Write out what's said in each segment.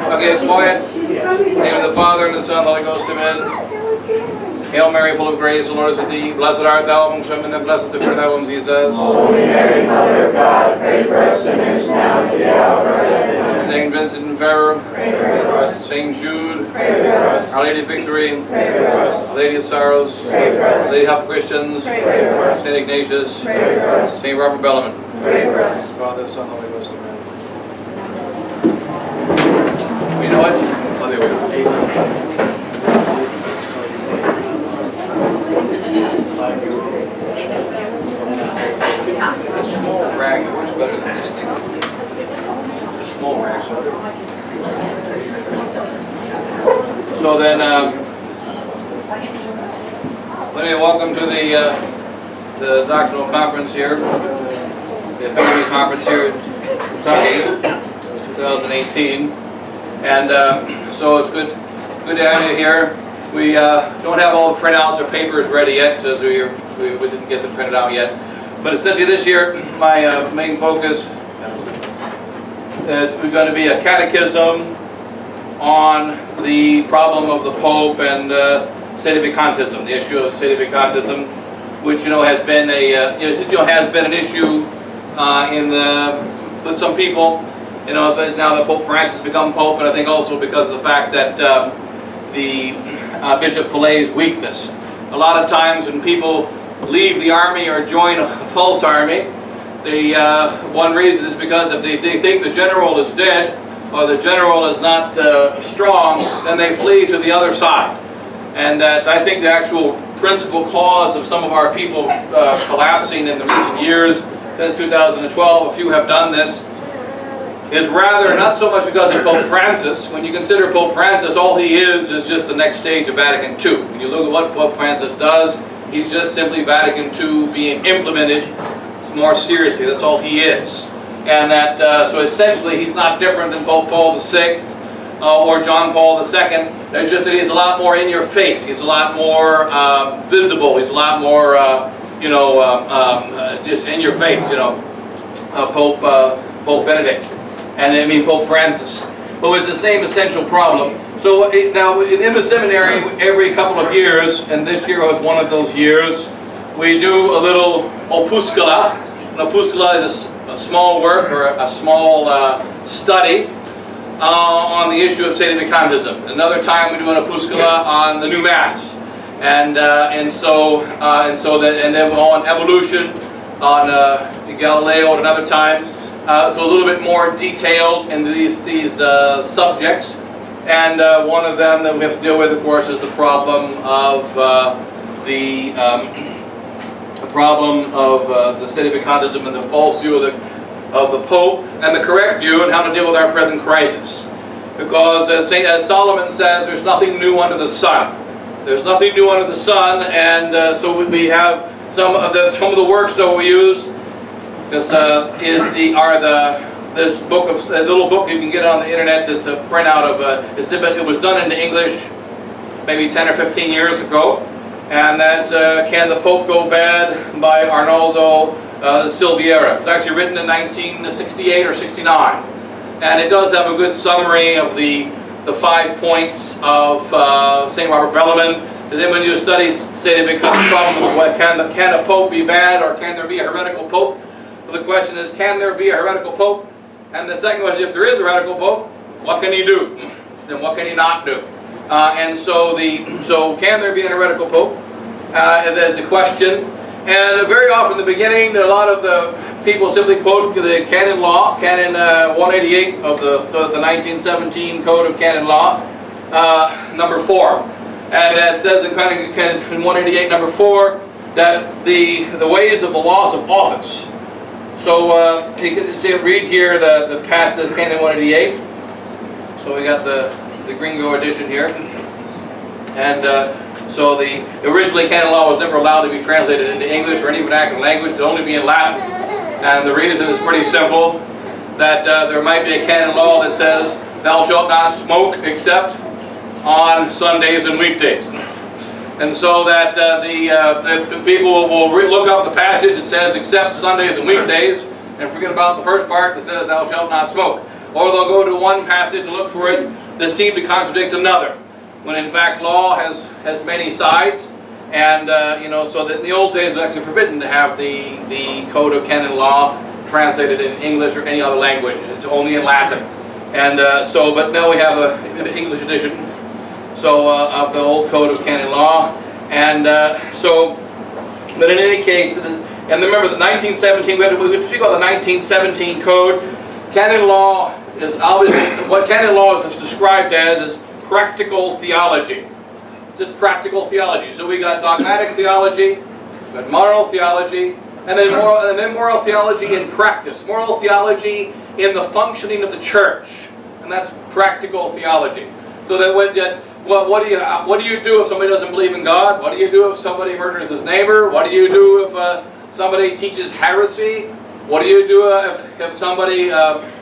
Okay, quiet. In the name of the Father, and the Son, and the Holy Ghost, amen. Hail Mary, full of grace, the Lord is with thee. Blessed art thou amongst women, and blessed the fruit of thy womb, Jesus. Holy Mary, Mother of God, pray for us sinners now and at the hour of our death. Amen. Saint Vincent and Ferrer, Pray for us. Saint Jude, Pray for us. Our Lady of Victory, Pray for us. Our Lady of Sorrows, Pray for us. Our Lady of Help Christians, Pray for us. Saint Ignatius, Pray for us. Saint Robert Bellarmine. Pray for us. Father, Son, Holy Ghost, amen. You know what? Oh, there we go. A small rag works better than this thing. A small rag. So then, let me welcome to the Doctrinal Conference here, the Family Conference here in Kentucky, 2018. And so it's good to have you here. We don't have all the printouts or papers ready yet, because we didn't get them printed out yet. But essentially this year, my main focus is going to be a catechism on the problem of the Pope and sedevacantism, the issue of sedevacantism, which has been has been an issue with some people. But now that Pope Francis has become Pope, and I think also because of the fact that the Bishop Fillet's weakness. A lot of times when people leave the army or join a false army, one reason is because if they think the general is dead or the general is not strong, then they flee to the other side. And that I think the actual principal cause of some of our people collapsing in the recent years, since 2012, a few have done this, is rather not so much because of Pope Francis. When you consider Pope Francis, all he is just the next stage of Vatican II. When you look at what Pope Francis does, he's just simply Vatican II being implemented more seriously. That's all he is. And that, so essentially he's not different than Pope Paul VI or John Paul II. It's just that he's a lot more in your face. He's a lot more visible. He's a lot more, just in your face, Pope Benedict. And I mean Pope Francis. But it's the same essential problem. So now in the seminary, every couple of years, and this year was one of those years, we do a little opuscula. An opuscula is a small work or a small study on the issue of sedevacantism. Another time we do an opuscula on the new Mass, and then on evolution, on Galileo at another time. So a little bit more detailed in these subjects, and one of them that we have to deal with, of course, is the problem of the sedevacantism and the false view of the Pope, and the correct view, and how to deal with our present crisis. Because as Solomon says, there's nothing new under the sun. There's nothing new under the sun, and so we have some of the works that we use. This this book of a little book you can get on the internet. That's a printout of it was done into English maybe 10 or 15 years ago, and that's Can the Pope Go Bad by Arnaldo Silveira. It's actually written in 1968 or 69, and it does have a good summary of the 5 points of St. Robert Bellarmine. And then when you study sedevacantism, can a Pope be bad, or can there be a heretical Pope? Well, the question is, can there be a heretical Pope? And the second question, if there is a heretical Pope, what can he do? And what can he not do? So can there be a heretical Pope? There's a question. And very often in the beginning, a lot of the people simply quote the canon law, canon 188 of the 1917 Code of Canon Law, number 4. And it says in 188 number 4 that the ways of the loss of office. So you can see, read here the passage of Canon 188. So we got the Gringo edition here, and so originally canon law was never allowed to be translated into English or any vernacular language. It could only be in Latin, and the reason is pretty simple: that there might be a canon law that says thou shalt not smoke except on Sundays and weekdays. And so that the people will look up the passage that says except Sundays and weekdays, and forget about the first part that says thou shalt not smoke. Or they'll go to one passage and look for it that seem to contradict another, when in fact law has many sides. And so that in the old days it was actually forbidden to have the Code of Canon Law translated in English or any other language. It's only in Latin. And but now we have an English edition of the old Code of Canon Law. And but in any case, and remember that 1917, we have to speak about the 1917 Code. Canon Law is obviously, what Canon Law is described as is practical theology. Just practical theology. So we got dogmatic theology, we got moral theology, and then moral theology in practice. Moral theology in the functioning of the church, and that's practical theology. So that what do you do if somebody doesn't believe in God? What do you do if somebody murders his neighbor? What do you do if somebody teaches heresy? What do you do if somebody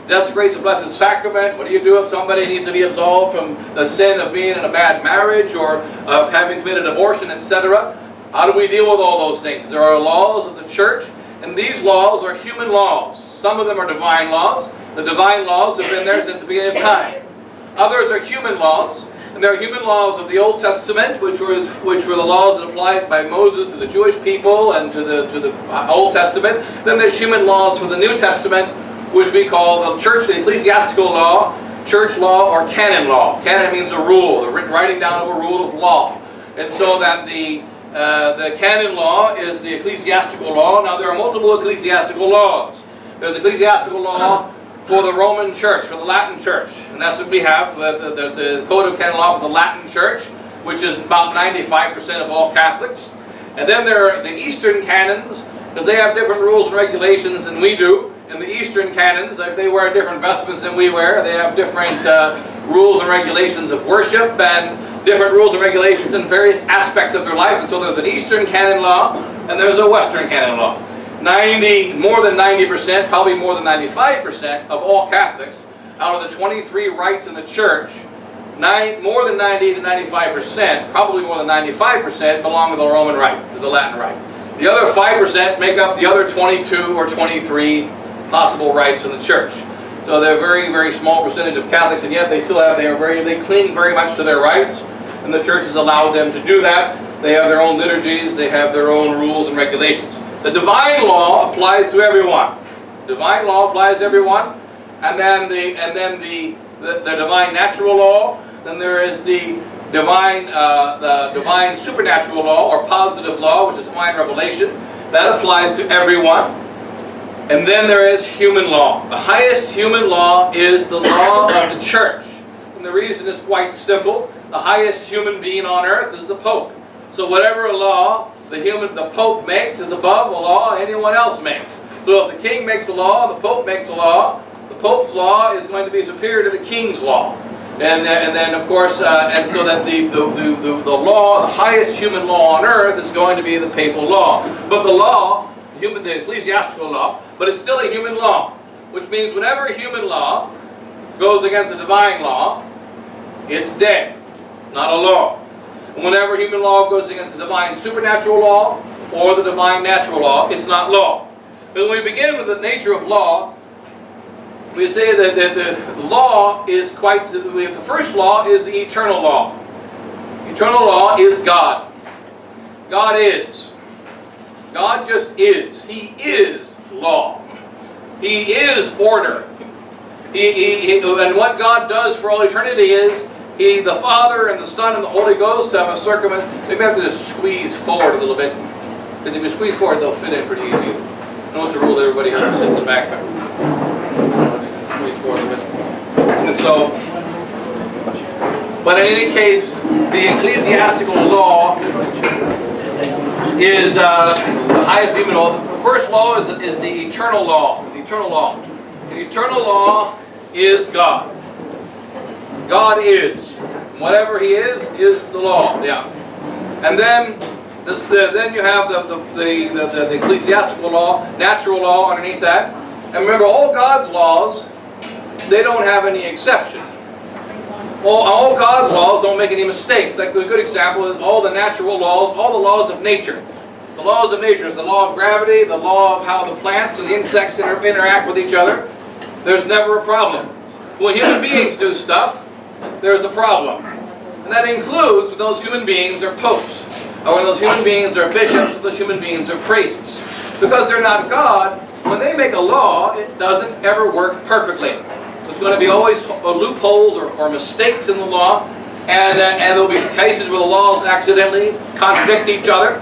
desecrates the Blessed Sacrament? What do you do if somebody needs to be absolved from the sin of being in a bad marriage or of having committed abortion, etc.? How do we deal with all those things? There are laws of the church, and these laws are human laws. Some of them are divine laws. The divine laws have been there since the beginning of time. Others are human laws, and there are human laws of the Old Testament, which were the laws that applied by Moses to the Jewish people and to the Old Testament. Then there's human laws for the New Testament, which we call the church, the ecclesiastical law, church law, or canon law. Canon means a rule, the writing down of a rule of law. And so that the canon law is the ecclesiastical law. Now there are multiple ecclesiastical laws. There's ecclesiastical law for the Roman Church, for the Latin Church. And that's what we have, the Code of Canon Law for the Latin Church, which is about 95% of all Catholics. And then there are the Eastern canons, because they have different rules and regulations than we do. In the Eastern canons, they wear different vestments than we wear. They have different rules and regulations of worship and different rules and regulations in various aspects of their life. And so there's an Eastern canon law and there's a Western canon law. More than 90%, probably more than 95% of all Catholics, out of the 23 rites in the church, more than 90 to 95%, probably more than 95%, belong to the Roman rite, to the Latin rite. The other 5% make up the other 22 or 23 possible rites in the church. So they're a very, very small percentage of Catholics, and yet they still have, they cling very much to their rites, and the church has allowed them to do that. They have their own liturgies, they have their own rules and regulations. The divine law applies to everyone. Divine law applies to everyone, and then the divine natural law. Then there is the divine supernatural law or positive law, which is divine revelation. That applies to everyone. And then there is human law. The highest human law is the law of the church. And the reason is quite simple. The highest human being on earth is the Pope. So whatever law the Pope makes is above the law anyone else makes. So if the king makes a law, the Pope makes a law, the Pope's law is going to be superior to the king's law. And then of course, and so that the law, the highest human law on earth is going to be the papal law. But the law, the ecclesiastical law, but it's still a human law, which means whenever a human law goes against a divine law, it's dead, not a law. And whenever human law goes against the divine supernatural law or the divine natural law, it's not law. But when we begin with the nature of law, we say that the law is the first law is the eternal law. Eternal law is God. God is. God just is. He is law. He is order. And what God does for all eternity is He, the Father and the Son and the Holy Ghost have a circumvent. Maybe I have to just squeeze forward a little bit. Because if you squeeze forward, they'll fit in pretty easy. I know it's a rule that everybody has to sit in the back. Squeeze forward a little bit. And so, but in any case, the ecclesiastical law is the highest human law. The first law is the eternal law. The eternal law. The eternal law is God. God is. Whatever He is the law. Yeah. And then then you have the ecclesiastical law, natural law underneath that. And remember, all God's laws, they don't have any exception. All God's laws don't make any mistakes. Like a good example is all the natural laws, all the laws of nature. The laws of nature is the law of gravity, the law of how the plants and the insects interact with each other. There's never a problem. When human beings do stuff, there's a problem. And that includes when those human beings are popes, or when those human beings are bishops, or those human beings are priests. Because they're not God, when they make a law, it doesn't ever work perfectly. There's going to be always loopholes or mistakes in the law, and there'll be cases where the laws accidentally contradict each other.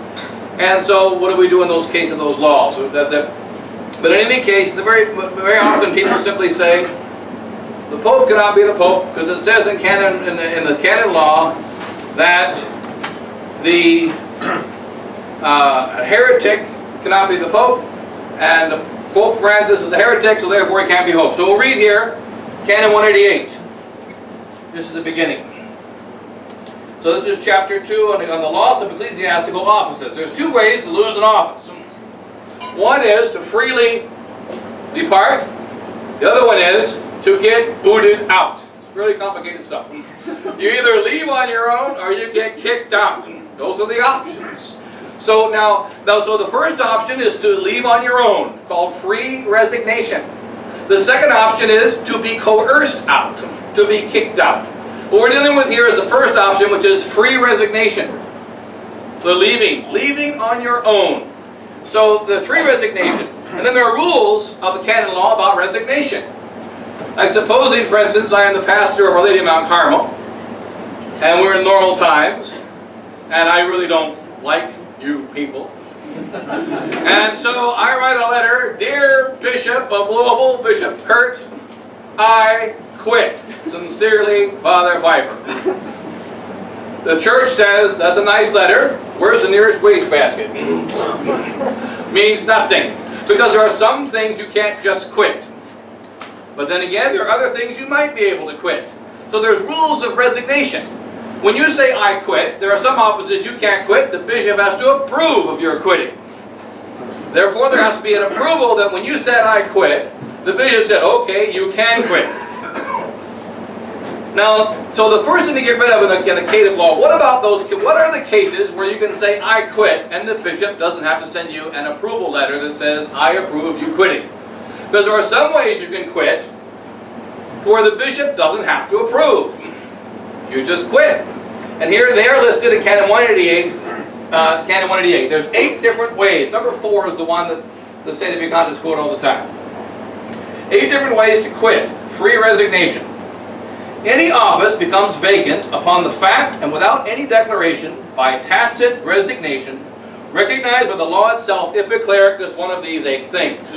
And so what do we do in those cases of those laws? But in any case, very often people simply say, the Pope cannot be the Pope because it says in the canon law that the heretic cannot be the Pope, and Pope Francis is a heretic, so therefore he can't be Pope. So we'll read here, Canon 188. This is the beginning. So this is chapter 2 on the laws of ecclesiastical offices. There's two ways to lose an office. One is to freely depart. The other one is to get booted out. It's really complicated stuff. You either leave on your own or you get kicked out. Those are the options. So so the first option is to leave on your own, called free resignation. The second option is to be coerced out, to be kicked out. What we're dealing with here is the first option, which is free resignation. The leaving on your own. So there's free resignation. And then there are rules of the canon law about resignation. Like supposing, for instance, I am the pastor of Our Lady of Mount Carmel, and we're in normal times, and I really don't like you people. And so I write a letter, Dear Bishop of Louisville, Bishop Kurtz, I quit. Sincerely, Father Pfeiffer. The church says, that's a nice letter. Where's the nearest wastebasket? Means nothing. Because there are some things you can't just quit. But then again, there are other things you might be able to quit. So there's rules of resignation. When you say, I quit, there are some offices you can't quit. The bishop has to approve of your quitting. Therefore, there has to be an approval that when you said, I quit, the bishop said, okay, you can quit. Now, so the first thing to get rid of in the canon law, what are the cases where you can say, I quit, and the bishop doesn't have to send you an approval letter that says, I approve of you quitting? Because there are some ways you can quit where the bishop doesn't have to approve. You just quit. And here they are listed in Canon 188. Canon 188. There's 8 different ways. Number 4 is the one that the State of Vicantes quote all the time. 8 different ways to quit. Free resignation. Any office becomes vacant upon the fact and without any declaration by tacit resignation, recognized by the law itself if a cleric does one of these 8 things.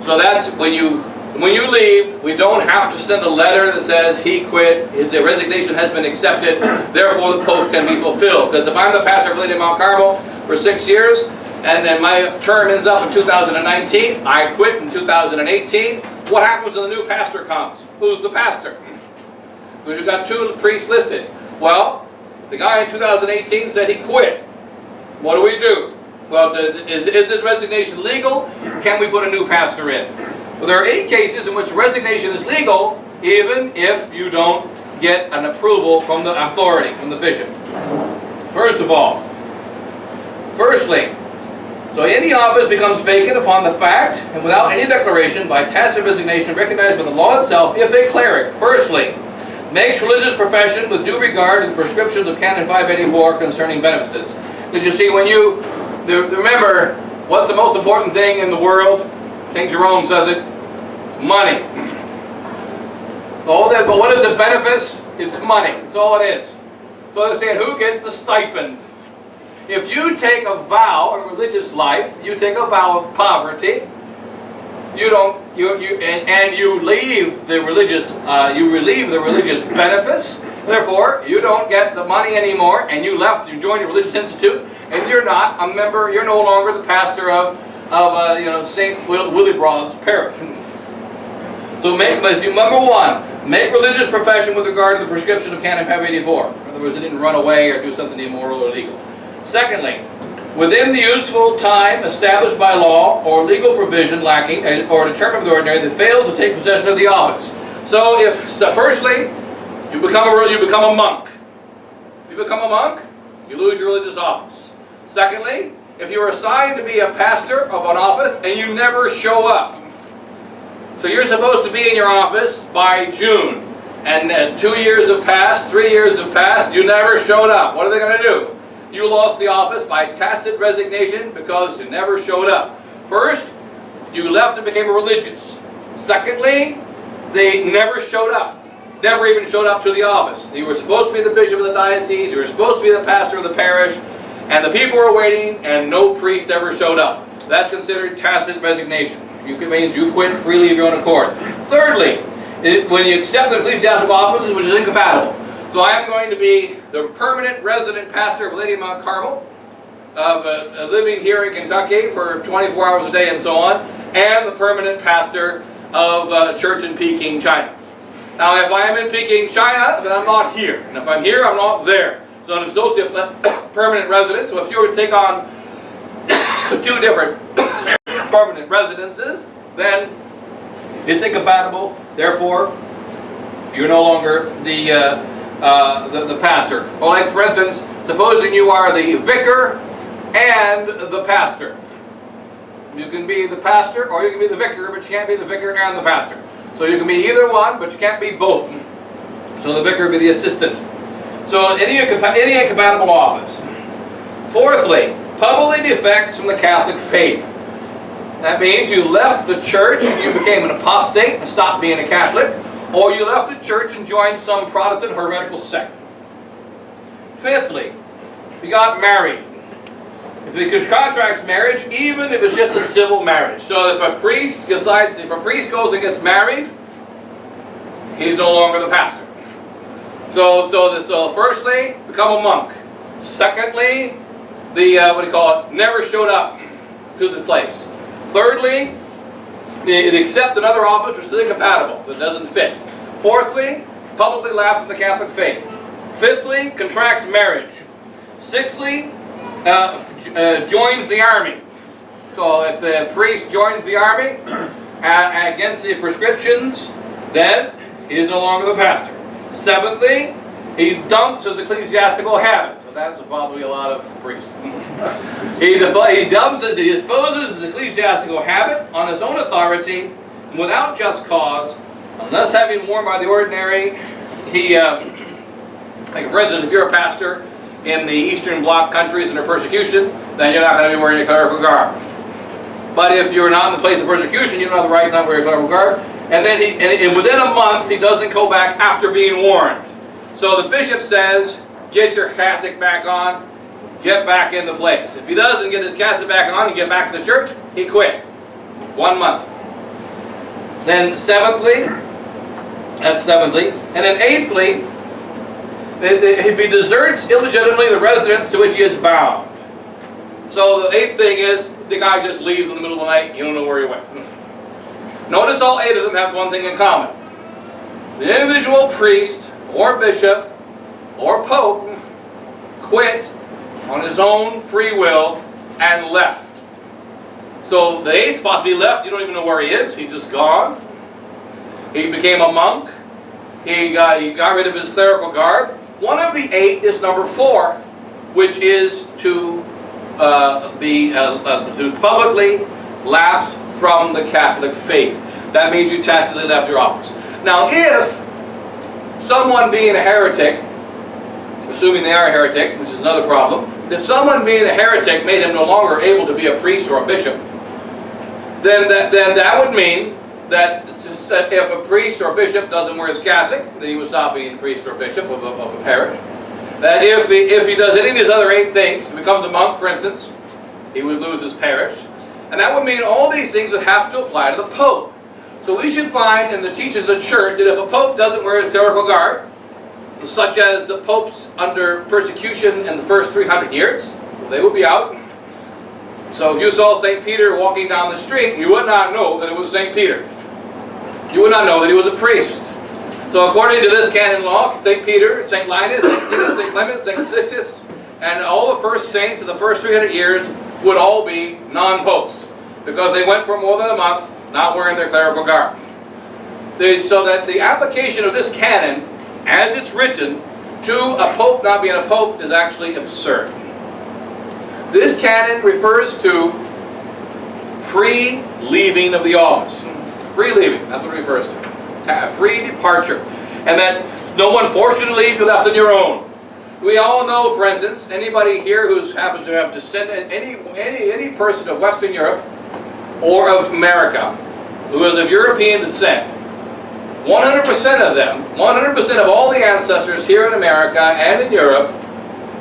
So that's when you leave, we don't have to send a letter that says he quit, his resignation has been accepted, therefore the post can be fulfilled. Because if I'm the pastor of Lady of Mount Carmel for 6 years, and then my term ends up in 2019, I quit in 2018, what happens when the new pastor comes? Who's the pastor? Because you've got 2 priests listed. Well, the guy in 2018 said he quit. What do we do? Well, is his resignation legal? Can we put a new pastor in? Well, there are 8 cases in which resignation is legal, even if you don't get an approval from the authority, from the bishop. Firstly, so any office becomes vacant upon the fact and without any declaration by tacit resignation recognized by the law itself if a cleric, firstly, makes religious profession with due regard to the prescriptions of Canon 584 concerning benefices. Because you see, when you remember, what's the most important thing in the world? St. Jerome says it. It's money. But what is a benefice? It's money. That's all it is. So they're saying, who gets the stipend? If you take a vow in religious life, you take a vow of poverty. You leave the religious benefits. Therefore, you don't get the money anymore, and you joined a religious institute, and you're not a member. You're no longer the pastor of St. Willibrord's parish. So number 1, make religious profession with regard to the prescription of Canon 584. In other words, it didn't run away or do something immoral or illegal. Secondly, within the useful time established by law or legal provision lacking or determined with ordinary that fails to take possession of the office. So firstly, you become a monk. If you become a monk, you lose your religious office. Secondly, if you're assigned to be a pastor of an office and you never show up. So you're supposed to be in your office by June. And 2 years have passed, 3 years have passed, you never showed up. What are they going to do? You lost the office by tacit resignation because you never showed up. First, you left and became religious. Secondly, they never showed up. Never even showed up to the office. You were supposed to be the bishop of the diocese, you were supposed to be the pastor of the parish, and the people were waiting and no priest ever showed up. That's considered tacit resignation. It means you quit freely of your own accord. Thirdly, when you accept an ecclesiastical office, which is incompatible. So I am going to be the permanent resident pastor of Lady of Mount Carmel, living here in Kentucky for 24 hours a day and so on, and the permanent pastor of a church in Peking, China. Now if I am in Peking, China, then I'm not here. And if I'm here, I'm not there. So I'm supposed to be permanent resident. So if you were to take on 2 different permanent residences, then it's incompatible. Therefore, you're no longer the pastor. Or like, for instance, supposing you are the vicar and the pastor. You can be the pastor or you can be the vicar, but you can't be the vicar and the pastor. So you can be either one, but you can't be both. So the vicar would be the assistant. So any incompatible office. Fourthly, publicly defects from the Catholic faith. That means you left the church and you became an apostate and stopped being a Catholic, or you left the church and joined some Protestant heretical sect. Fifthly, you got married. If it contracts marriage, even if it's just a civil marriage. So if a priest goes and gets married, he's no longer the pastor. So firstly, become a monk. Secondly, never showed up to the place. Thirdly, it accept another office which is incompatible, that doesn't fit. Fourthly, publicly lapsed in the Catholic faith. Fifthly, contracts marriage. Sixthly, joins the army. So if the priest joins the army against the prescriptions, then he is no longer the pastor. Seventhly, he dumps his ecclesiastical habits. So that's probably a lot of priests. He disposes his ecclesiastical habit on his own authority and without just cause, unless having worn by the ordinary. Like for instance, if you're a pastor in the Eastern Bloc countries under persecution, then you're not going to be wearing a clerical garb. But if you're not in the place of persecution, you don't have the right to not wear a clerical garb. And then within a month, he doesn't go back after being warned. So the bishop says, get your cassock back on, get back into place. If he doesn't get his cassock back on and get back to the church, he quit. 1 month. Then seventhly, and then eighthly, if he deserts illegitimately the residence to which he is bound. So the eighth thing is, the guy just leaves in the middle of the night, you don't know where he went. Notice all 8 of them have one thing in common. The individual priest, or bishop, or pope, quit on his own free will and left. So the 8th possibly left, you don't even know where he is, he's just gone. He became a monk. He got rid of his clerical garb. One of the 8 is number 4, which is to publicly lapse from the Catholic faith. That means you tacitly left your office. Now if someone being a heretic, assuming they are a heretic, which is another problem, if someone being a heretic made him no longer able to be a priest or a bishop, then that would mean that if a priest or a bishop doesn't wear his cassock, then he would stop being a priest or a bishop of a parish. That if he does any of these other 8 things, becomes a monk, for instance, he would lose his parish. And that would mean all these things would have to apply to the Pope. So we should find in the teachings of the Church that if a Pope doesn't wear his clerical garb, such as the popes under persecution in the first 300 years, they would be out. So if you saw St. Peter walking down the street, you would not know that it was St. Peter. You would not know that he was a priest. So according to this canon law, St. Peter, St. Linus, St. Peter, St. Clement, St. Sixtus, and all the first saints of the first 300 years would all be non-popes, because they went for more than a month not wearing their clerical garb. So that the application of this canon, as it's written, to a pope not being a pope is actually absurd. This canon refers to free leaving of the office. Free leaving, that's what it refers to. Free departure. And that no one forced you to leave, you left on your own. We all know, for instance, anybody here who happens to have descended, any person of Western Europe or of America who is of European descent, 100% of them, 100% of all the ancestors here in America and in Europe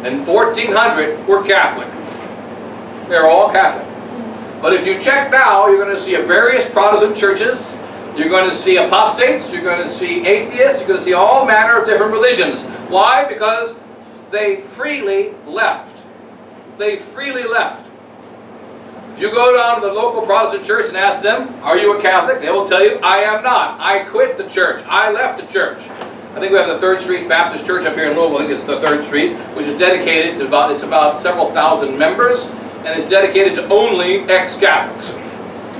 in 1400 were Catholic. They're all Catholic. But if you check now, you're going to see various Protestant churches, you're going to see apostates, you're going to see atheists, you're going to see all manner of different religions. Why? Because they freely left. They freely left. If you go down to the local Protestant church and ask them, are you a Catholic? They will tell you, I am not. I quit the church. I left the church. I think we have the 3rd Street Baptist Church up here in Louisville. I think it's the 3rd Street, which is dedicated to about several thousand members, and it's dedicated to only ex-Catholics.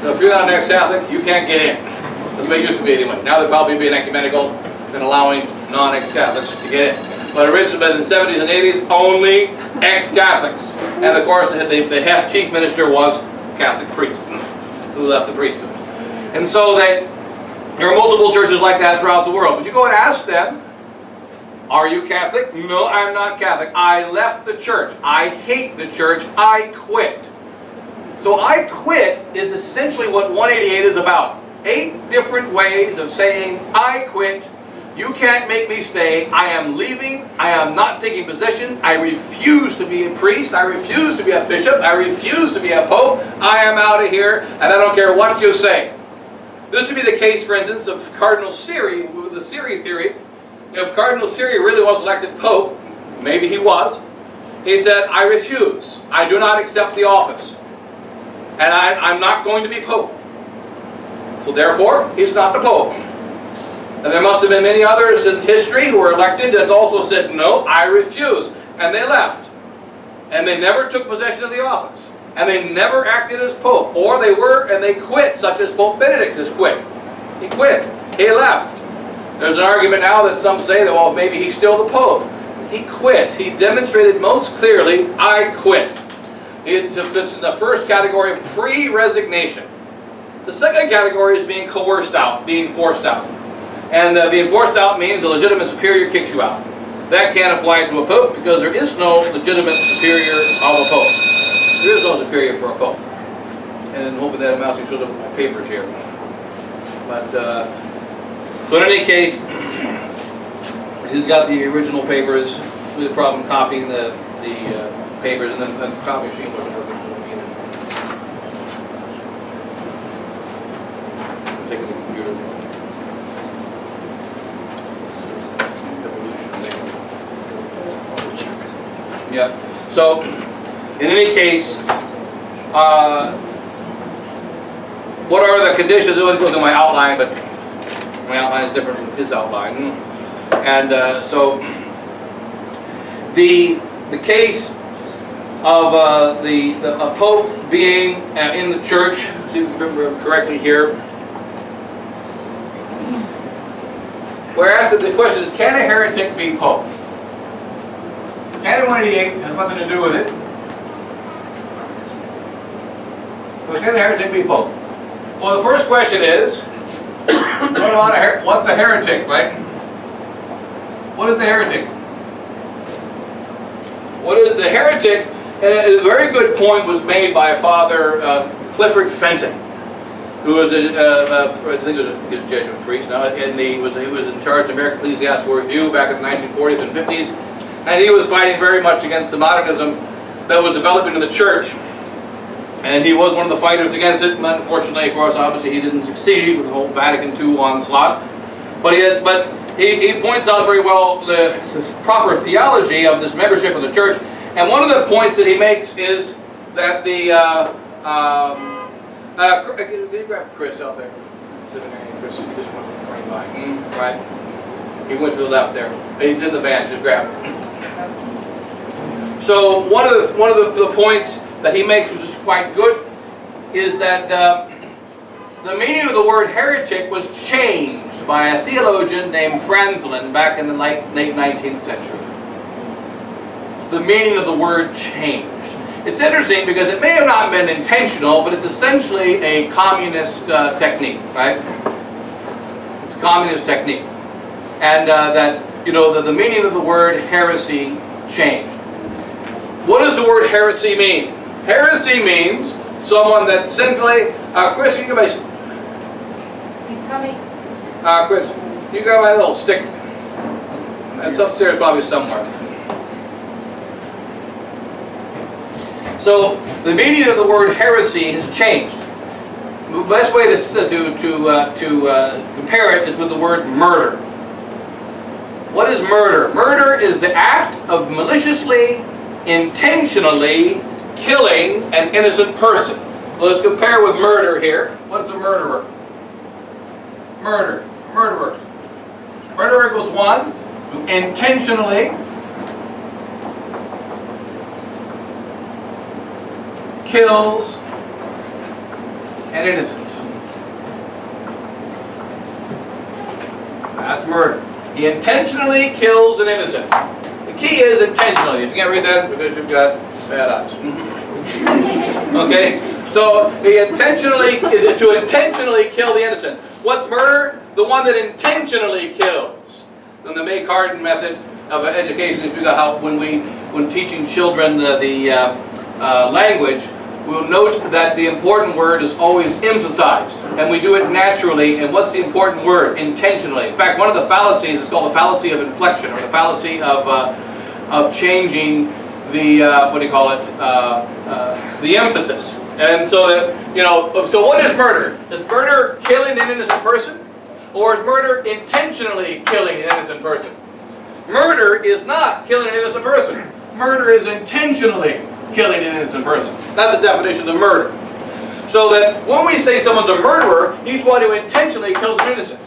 So if you're not an ex-Catholic, you can't get in. That's the way it used to be anyway. Now they're probably being ecumenical and allowing non-ex-Catholics to get in. But originally in the 70s and 80s, only ex-Catholics. And of course, the head chief minister was a Catholic priest who left the priesthood. And so there are multiple churches like that throughout the world. But you go and ask them, are you Catholic? No, I'm not Catholic. I left the church. I hate the church. I quit. So I quit is essentially what 188 is about. 8 different ways of saying, I quit. You can't make me stay. I am leaving. I am not taking position. I refuse to be a priest. I refuse to be a bishop. I refuse to be a pope. I am out of here, and I don't care what you say. This would be the case, for instance, of Cardinal Siri, with the Siri theory. If Cardinal Siri really was elected pope, maybe he was, he said, I refuse. I do not accept the office. And I'm not going to be pope. So therefore, he's not the pope. And there must have been many others in history who were elected that also said, no, I refuse. And they left. And they never took possession of the office. And they never acted as pope. Or they were and they quit, such as Pope Benedict has quit. He quit. He left. There's an argument now that some say that, well, maybe he's still the pope. He quit. He demonstrated most clearly, I quit. It's in the first category of pre-resignation. The second category is being coerced out, being forced out. And being forced out means a legitimate superior kicks you out. That can't apply to a pope because there is no legitimate superior of a pope. There is no superior for a pope. And hoping that I'm actually shows up with my papers here. But, so in any case, he's got the original papers. We had a problem copying the papers, and then the copy machine wasn't working either. I'm taking the computer. Yeah. So, in any case, what are the conditions? I want to go through my outline, but my outline is different from his outline. And so, the case of a pope being in the church, if you remember correctly here, we're asked the question is, can a heretic be pope? Canon 188 has nothing to do with it. So can a heretic be pope? Well, the first question is, what's a heretic, right? What is a heretic? What is the heretic? And a very good point was made by Father Clifford Fenton, who was I think he was a Jesuit priest now, and he was in charge of American Ecclesiastical Review back in the 1940s and 50s. And he was fighting very much against the modernism that was developing in the church. And he was one of the fighters against it. And unfortunately, of course, obviously he didn't succeed with the whole Vatican II onslaught. But he points out very well the proper theology of this membership of the church. And one of the points that he makes is that the... can you grab Chris out there? Chris, you just went right by. Right. He went to the left there. He's in the van. Just grab him. So one of the points that he makes, which is quite good, is that the meaning of the word heretic was changed by a theologian named Franzlin back in the late 19th century. The meaning of the word changed. It's interesting because it may have not been intentional, but it's essentially a communist technique, right? communist technique. And that, you know, the meaning of the word heresy changed. What does the word heresy mean? Heresy means someone that simply, Chris, you got my... He's coming. Chris, you got my little stick. It's upstairs probably somewhere. So, the meaning of the word heresy has changed. The best way to compare it is with the word murder. What is murder? Murder is the act of maliciously, intentionally killing an innocent person. So let's compare with murder here. What is a murderer? Murderer. Murderer equals one who intentionally kills an innocent. That's murder. He intentionally kills an innocent. The key is intentionally. If you can't read that, it's because you've got bad eyes. Okay? So, to intentionally kill the innocent. What's murder? The one that intentionally kills. Then the May-Carden method of education, if you got how when teaching children the language, we'll note that the important word is always emphasized, and we do it naturally. And what's the important word? Intentionally. In fact, one of the fallacies is called the fallacy of inflection, or the fallacy of changing the what do you call it? The emphasis. And so that, you know, so what is murder? Is murder killing an innocent person, or is murder intentionally killing an innocent person? Murder is not killing an innocent person. Murder is intentionally killing an innocent person. That's the definition of murder. So that when we say someone's a murderer, he's one who intentionally kills an innocent.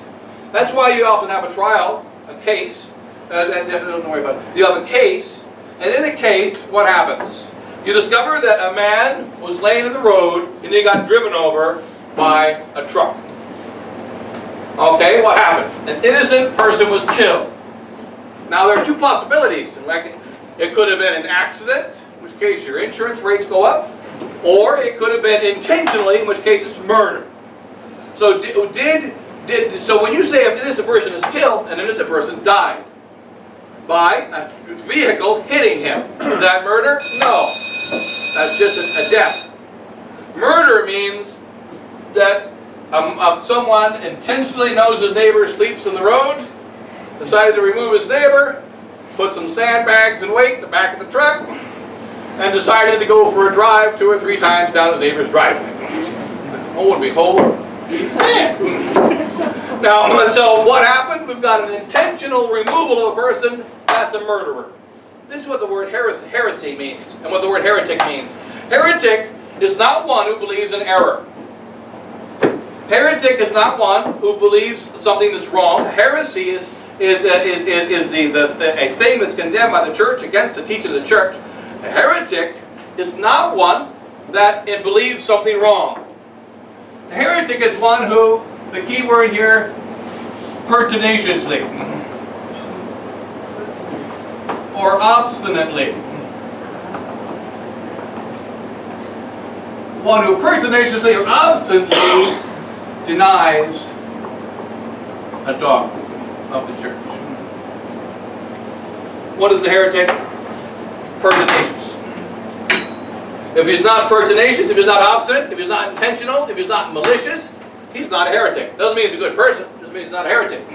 That's why you often have a trial, a case. Don't worry about it. You have a case, and in the case, what happens? You discover that a man was laying in the road and he got driven over by a truck. Okay, what happened? An innocent person was killed. Now there are two possibilities. It could have been an accident, in which case your insurance rates go up, or it could have been intentionally, in which case it's murder. So so when you say an innocent person is killed, an innocent person died by a vehicle hitting him. Is that murder? No. That's just a death. Murder means that someone intentionally knows his neighbor sleeps in the road, decided to remove his neighbor, put some sandbags and weight in the back of the truck, and decided to go for a drive 2 or 3 times down his neighbor's driveway. Oh, and behold, he's dead. Now, so what happened? We've got an intentional removal of a person. That's a murderer. This is what the word heresy means, and what the word heretic means. Heretic is not one who believes in error. Heretic is not one who believes something that's wrong. Heresy is a thing that's condemned by the church against the teaching of the church. A heretic is not one that believes something wrong. A heretic is one who, the key word here, pertinaciously or obstinately. One who pertinaciously or obstinately denies a dogma of the church. What is the heretic? Pertinacious. If he's not pertinacious, if he's not obstinate, if he's not intentional, if he's not malicious, he's not a heretic. Doesn't mean he's a good person, just means he's not a heretic.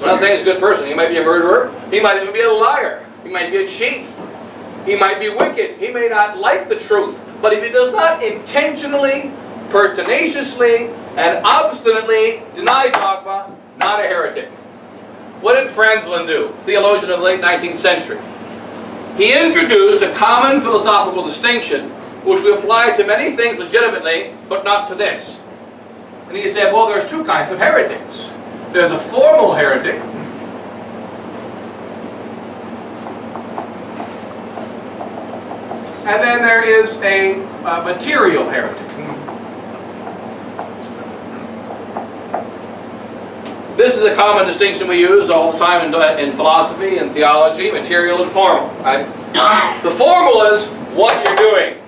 I'm not saying he's a good person. He might be a murderer. He might even be a liar. He might be a cheat. He might be wicked. He may not like the truth. But if he does not intentionally, pertinaciously, and obstinately deny dogma, not a heretic. What did Franzlin do? Theologian of the late 19th century. He introduced a common philosophical distinction which we apply to many things legitimately, but not to this. And he said, well, there's 2 kinds of heretics. There's a formal heretic, and then there is a material heretic. This is a common distinction we use all the time in philosophy and theology, material and formal. Right? The formal is what you're doing.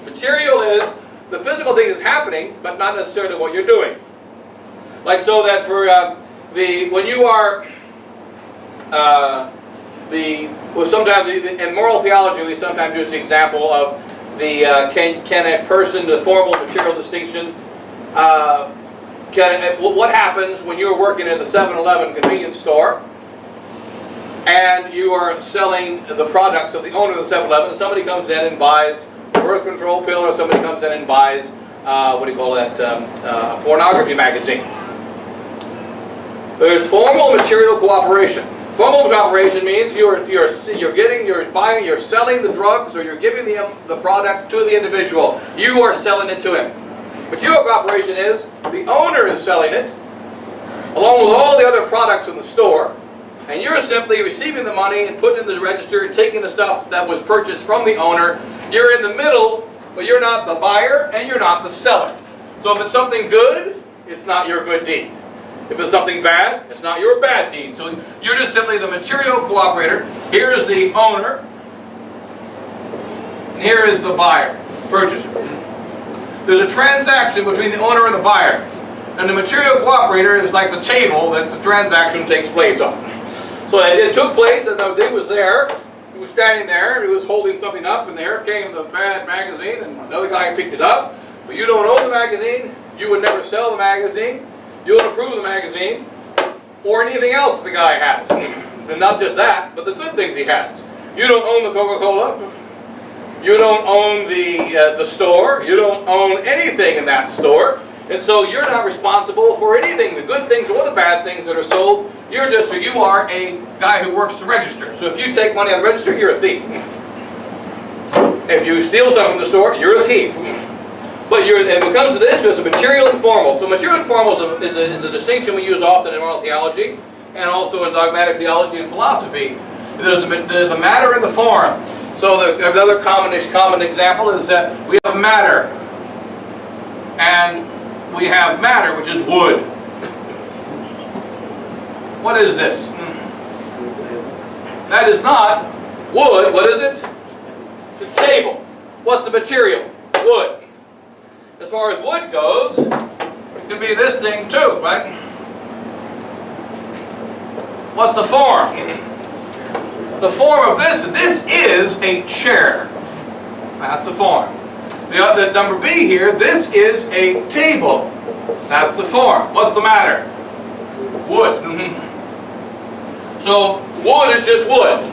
Material is the physical thing is happening, but not necessarily what you're doing. Like so that for when you are sometimes in moral theology we sometimes use the example of the can a person, the formal material distinction, what happens when you're working at the 7-Eleven convenience store and you are selling the products of the owner of the 7-Eleven, and somebody comes in and buys a birth control pill, or somebody comes in and buys what do you call that, a pornography magazine. There's formal material cooperation. Formal cooperation means you're buying, you're selling the drugs, or you're giving the product to the individual. You are selling it to him. Material cooperation is the owner is selling it, along with all the other products in the store, and you're simply receiving the money and putting it in the register and taking the stuff that was purchased from the owner. You're in the middle, but you're not the buyer and you're not the seller. So if it's something good, it's not your good deed. If it's something bad, it's not your bad deed. So you're just simply the material cooperator. Here is the owner, and here is the buyer, purchaser. There's a transaction between the owner and the buyer. And the material cooperator is like the table that the transaction takes place on. So it took place, and the dude was there. He was standing there, he was holding something up, and there came the bad magazine, and another guy picked it up. But you don't own the magazine, you would never sell the magazine, you don't approve the magazine, or anything else that the guy has. And not just that, but the good things he has. You don't own the Coca-Cola, you don't own the store, you don't own anything in that store, and so you're not responsible for anything, the good things or the bad things that are sold. You are a guy who works the register. So if you take money out of the register, you're a thief. If you steal something from the store, you're a thief. But when it comes to this, there's a material and formal. So material and formal is a distinction we use often in moral theology, and also in dogmatic theology and philosophy. There's the matter and the form. So another common example is that we have matter, and we have matter, which is wood. What is this? That is not wood. What is it? It's a table. What's the material? Wood. As far as wood goes, it can be this thing too, right? What's the form? The form of this is a chair. That's the form. The number B here, this is a table. That's the form. What's the matter? Wood. So wood is just wood.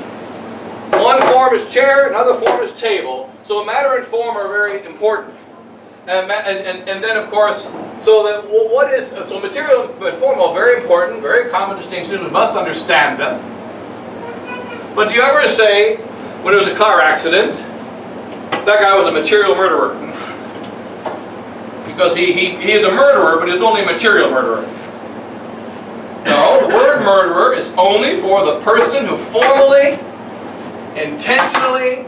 One form is chair, another form is table. So matter and form are very important. And then of course, so material and formal, very important, very common distinctions. We must understand them. But do you ever say, when there was a car accident, that guy was a material murderer? Because he is a murderer, but he's only a material murderer. No, the word murderer is only for the person who formally, intentionally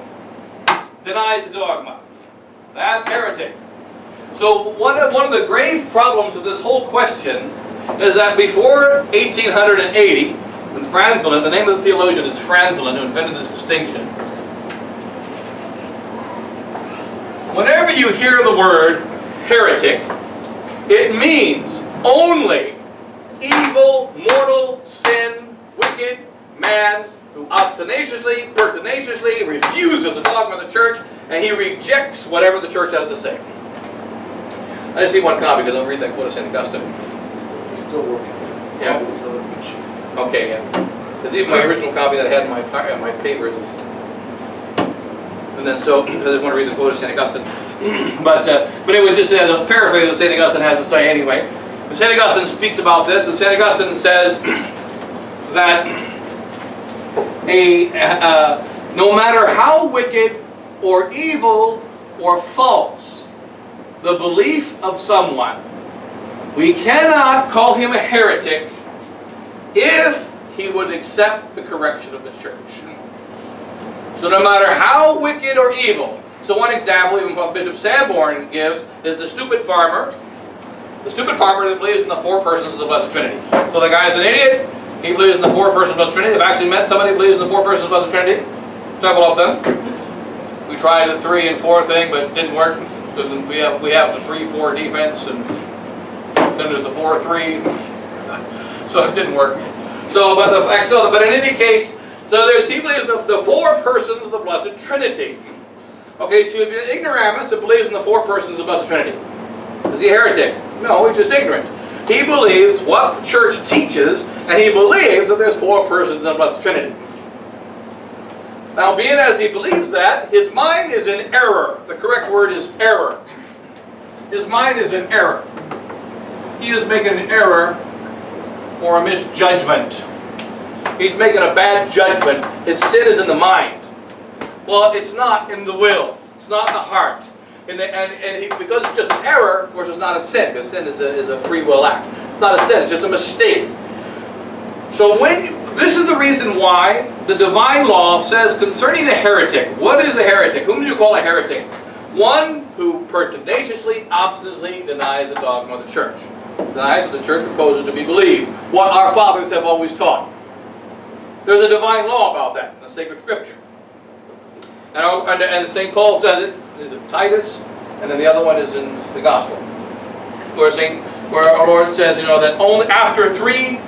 denies the dogma. That's heretic. So one of the grave problems of this whole question is that before 1880, when Franzelin, the name of the theologian is Franzelin, who invented this distinction, whenever you hear the word heretic, it means only evil, mortal, sin, wicked man who obstinatiously, pertinaciously refuses the dogma of the church, and he rejects whatever the church has to say. I just need one copy because I'll read that quote of St. Augustine. He's still working. Yeah. Okay, yeah. It's even my original copy that I had in my papers. And then so, I just want to read the quote of St. Augustine. but anyway, just as a paraphrase of what St. Augustine has to say anyway. St. Augustine speaks about this, and St. Augustine says that no matter how wicked or evil or false the belief of someone, we cannot call him a heretic if he would accept the correction of the church. So no matter how wicked or evil. So one example, even what Bishop Sanborn gives, is the stupid farmer. The stupid farmer that believes in the four persons of the Blessed Trinity. So the guy's an idiot, he believes in the four persons of the Blessed Trinity. I've actually met somebody who believes in the four persons of the Blessed Trinity. Several of them. We tried the 3 and 4 thing, but it didn't work. We have the 3-4 defense, and then there's the 4-3. So it didn't work. So, but in any case, so he believes in the 4 persons of the Blessed Trinity. Okay, so you have an ignoramus that believes in the 4 persons of the Blessed Trinity. Is he a heretic? No, he's just ignorant. He believes what the church teaches, and he believes that there's 4 persons in the Blessed Trinity. Now, being as he believes that, his mind is in error. The correct word is error. His mind is in error. He is making an error or a misjudgment. He's making a bad judgment. His sin is in the mind. Well, it's not in the will. It's not in the heart. Because it's just an error, of course, it's not a sin, because sin is a free will act. It's not a sin, it's just a mistake. So this is the reason why the divine law says concerning a heretic. What is a heretic? Whom do you call a heretic? One who pertinaciously, obstinately denies the dogma of the church. Denies what the church proposes to be believed. What our fathers have always taught. There's a divine law about that in the sacred scripture. And St. Paul says it in Titus, and then the other one is in the Gospel. Where our Lord says, that only after 3,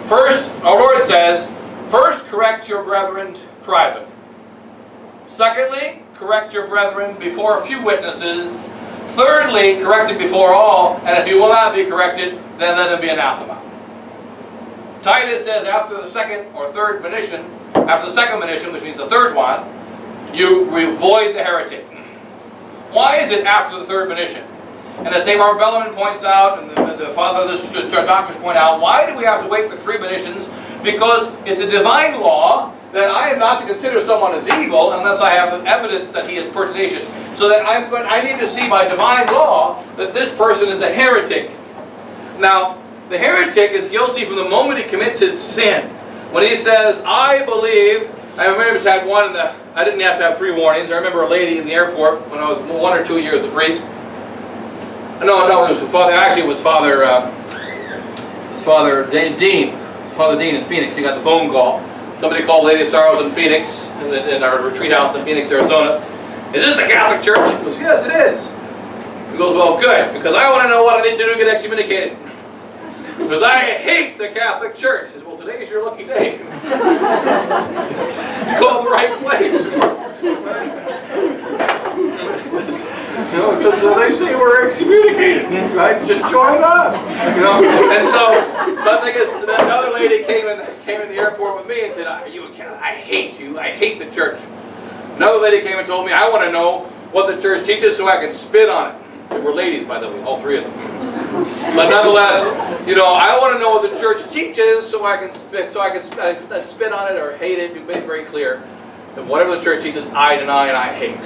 first, our Lord says, first correct your brethren private. Secondly, correct your brethren before a few witnesses. Thirdly, correct it before all, and if you will not be corrected, then let him be anathema. Titus says after the second or third monition, after the second monition, which means the third one, you avoid the heretic. Why is it after the third monition? And as St. Mark Bellarmine points out, and the father of the doctors point out, why do we have to wait for 3 monitions? Because it's a divine law that I am not to consider someone as evil unless I have evidence that he is pertinacious. So that I need to see by divine law that this person is a heretic. Now, the heretic is guilty from the moment he commits his sin. When he says, I believe, I remember I had one I didn't have to have 3 warnings. I remember a lady in the airport when I was 1 or 2 years a priest. No, it was Father. Actually, it was Father Dean in Phoenix. He got the phone call. Somebody called Lady of Sorrows in Phoenix, in our retreat house in Phoenix, Arizona. Is this a Catholic church? He goes, yes, it is. He goes, well, good, because I want to know what I need to do to get excommunicated. Because I hate the Catholic Church. He says, well, today's your lucky day. You called the right place. Because they say we're excommunicated, right? Just join us, And so, but the thing is, another lady came in the airport with me and said, "Are you a Catholic? I hate you. I hate the church." Another lady came and told me, "I want to know what the church teaches so I can spit on it." They were ladies, by the way, all 3 of them. But nonetheless, I want to know what the church teaches so I can spit on it or hate it. You made it very clear that whatever the church teaches, I deny and I hate.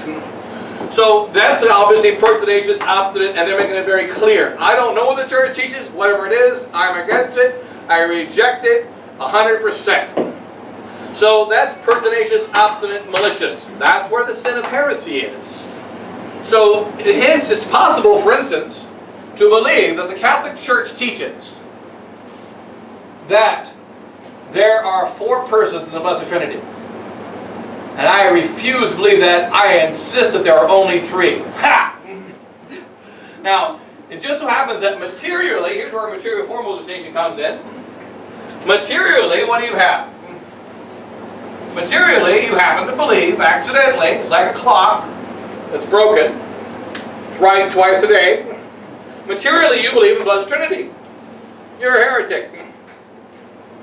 So that's obviously pertinacious, obstinate, and they're making it very clear. I don't know what the church teaches, whatever it is, I'm against it, I reject it 100%. So that's pertinacious, obstinate, malicious. That's where the sin of heresy is. So hence it's possible, for instance, to believe that the Catholic Church teaches that there are 4 persons in the Blessed Trinity. And I refuse to believe that. I insist that there are only 3. Ha! Now, it just so happens that materially, here's where material formal distinction comes in. Materially, what do you have? Materially, you happen to believe, accidentally, it's like a clock that's broken. It's right twice a day. Materially, you believe in the Blessed Trinity. You're a heretic.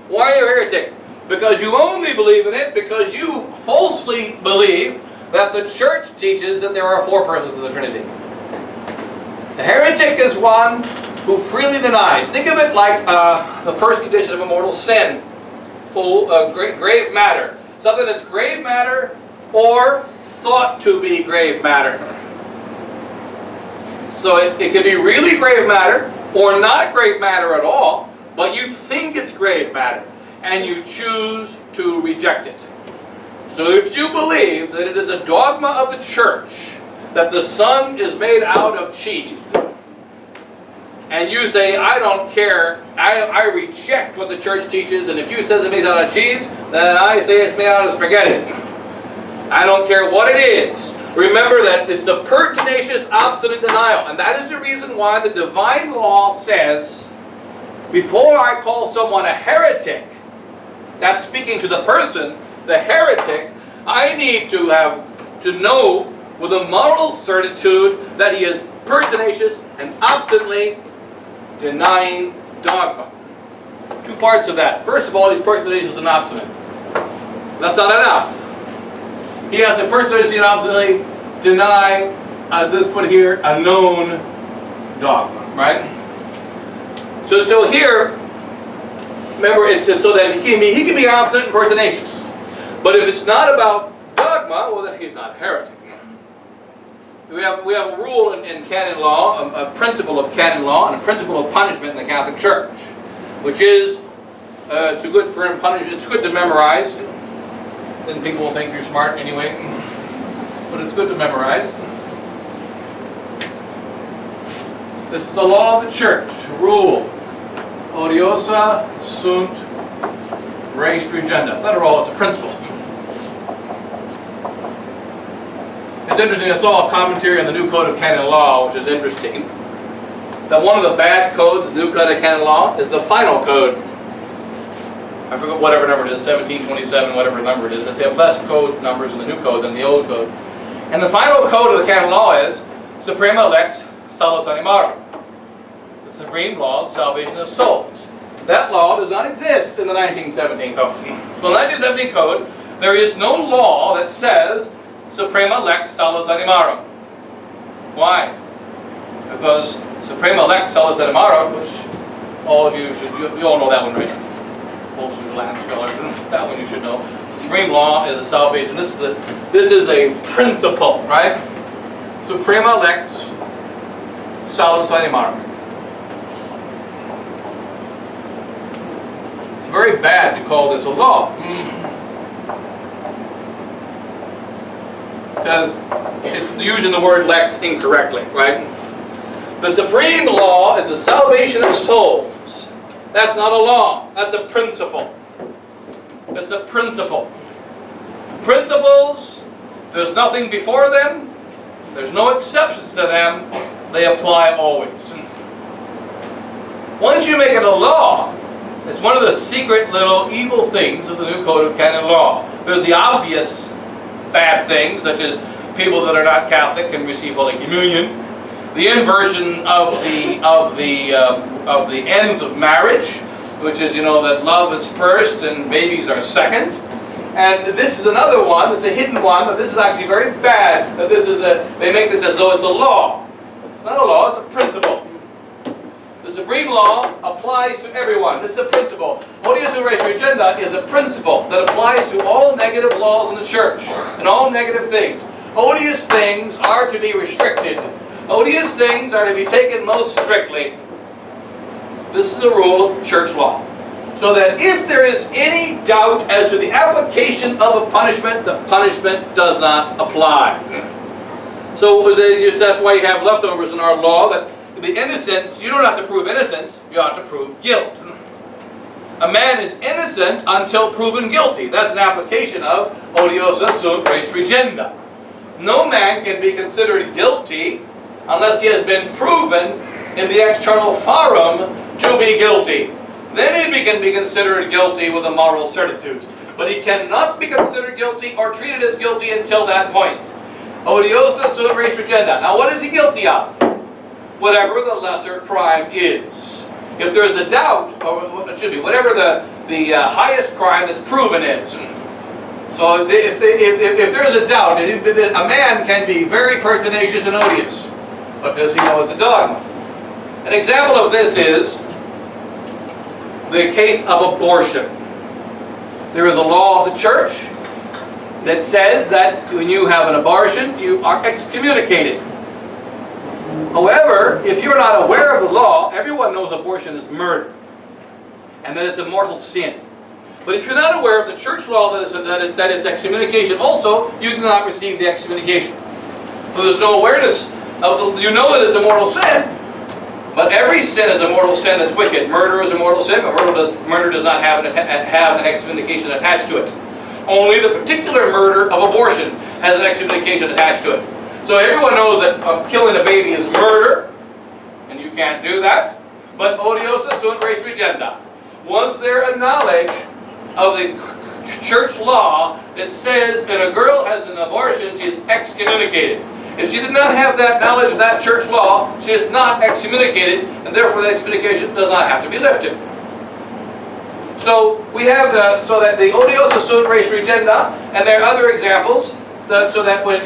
Why are you a heretic? Because you only believe in it because you falsely believe that the church teaches that there are 4 persons of the Trinity. The heretic is one who freely denies. Think of it like the first condition of a mortal sin. Grave matter. Something that's grave matter or thought to be grave matter. So it can be really grave matter or not grave matter at all, but you think it's grave matter. And you choose to reject it. So if you believe that it is a dogma of the church that the sun is made out of cheese, and you say, I don't care, I reject what the church teaches, and if you say it's made out of cheese, then I say it's made out of spaghetti. I don't care what it is. Remember that it's the pertinacious, obstinate denial, and that is the reason why the divine law says before I call someone a heretic, that's speaking to the person, the heretic, I need to know with a moral certitude that he is pertinacious and obstinately denying dogma. Two parts of that. First of all, he's pertinacious and obstinate. That's not enough. He has to pertinaciously and obstinately deny, this put here, a known dogma, right? So here, remember it says so that he can be obstinate and pertinacious. But if it's not about dogma, well then he's not a heretic. We have a rule in canon law, a principle of canon law, and a principle of punishment in the Catholic Church, which is it's good for punishment. It's good to memorize. Then people will think you're smart anyway, but it's good to memorize. This is the law of the Church. Rule: odiosa sunt res regenda. Literal, it's a principle. It's interesting, I saw a commentary on the New Code of Canon Law, which is interesting, that one of the bad codes of the New Code of Canon Law is the final code. I forget whatever number it is, 1727, whatever number it is. They have less code numbers in the new code than the old code. And the final code of the canon law is Suprema Lex Salus Animarum. The supreme law is salvation of souls. That law does not exist in the 1917 code. So in the 1917 code, there is no law that says Suprema Lex Salus Animarum. Why? Because Suprema Lex Salus Animarum, which all of you should, you all know that one, right? All of you land scholars, that one you should know. Supreme law is a salvation. This is a principle, right? Suprema Lex Salus Animarum. It's very bad to call this a law. Because it's using the word lex incorrectly, right? The supreme law is the salvation of souls. That's not a law. That's a principle. It's a principle. Principles, there's nothing before them. There's no exceptions to them. They apply always. Once you make it a law, it's one of the secret little evil things of the New Code of Canon Law. There's the obvious bad things, such as people that are not Catholic can receive Holy Communion, the inversion of the ends of marriage, which is, you know, that love is first and babies are second. And this is another one, it's a hidden one, but this is actually very bad, that they make this as though it's a law. It's not a law, it's a principle. The supreme law applies to everyone. This is a principle. Odious res regenda is a principle that applies to all negative laws in the church and all negative things. Odious things are to be restricted. Odious things are to be taken most strictly. This is the rule of church law. So that if there is any doubt as to the application of a punishment, the punishment does not apply. So that's why you have leftovers in our law, that the innocence, you don't have to prove innocence, you have to prove guilt. A man is innocent until proven guilty. That's an application of odiosa sunt res regenda. No man can be considered guilty unless he has been proven in the external forum to be guilty. Then he can be considered guilty with a moral certitude. But he cannot be considered guilty or treated as guilty until that point. Odiosa sunt res regenda. Now what is he guilty of? Whatever the lesser crime is. If there is a doubt, or it should be, whatever the highest crime that's proven is. So if there is a doubt, a man can be very pertinacious and odious. But does he know it's a dogma? An example of this is the case of abortion. There is a law of the church that says that when you have an abortion, you are excommunicated. However, if you're not aware of the law, everyone knows abortion is murder and that it's a mortal sin. But if you're not aware of the church law that it's excommunication also, you do not receive the excommunication. So there's no awareness of you know that it's a mortal sin, but every sin is a mortal sin that's wicked. Murder is a mortal sin, but murder does not have an excommunication attached to it. Only the particular murder of abortion has an excommunication attached to it. So everyone knows that killing a baby is murder, and you can't do that. but odiosa sunt res regenda. Was there a knowledge of the church law that says if a girl has an abortion, she is excommunicated? If she did not have that knowledge of that church law, she is not excommunicated, and therefore the excommunication does not have to be lifted. So we have the odiosa sunt res regenda, and there are other examples. So that when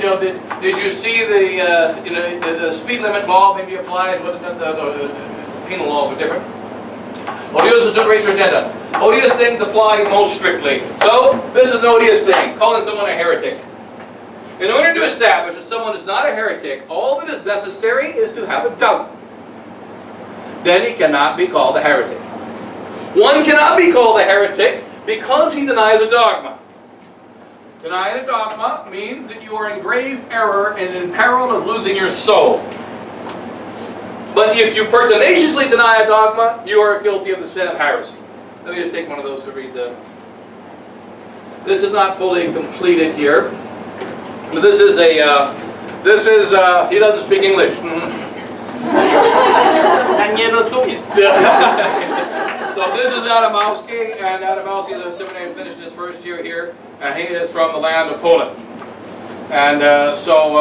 did you see the speed limit law maybe applies? What the penal laws are different. Odiosa sunt res regenda. Odious things apply most strictly. So this is an odious thing, calling someone a heretic. In order to establish that someone is not a heretic, all that is necessary is to have a doubt. Then he cannot be called a heretic. One cannot be called a heretic because he denies a dogma. Denying a dogma means that you are in grave error and in peril of losing your soul. But if you pertinaciously deny a dogma, you are guilty of the sin of heresy. Let me just take one of those to read the... This is not fully completed here. But this is a... he doesn't speak English. So this is Adamowski, and Adamowski is a seminary finishing his first year here, and he is from the land of Poland. And so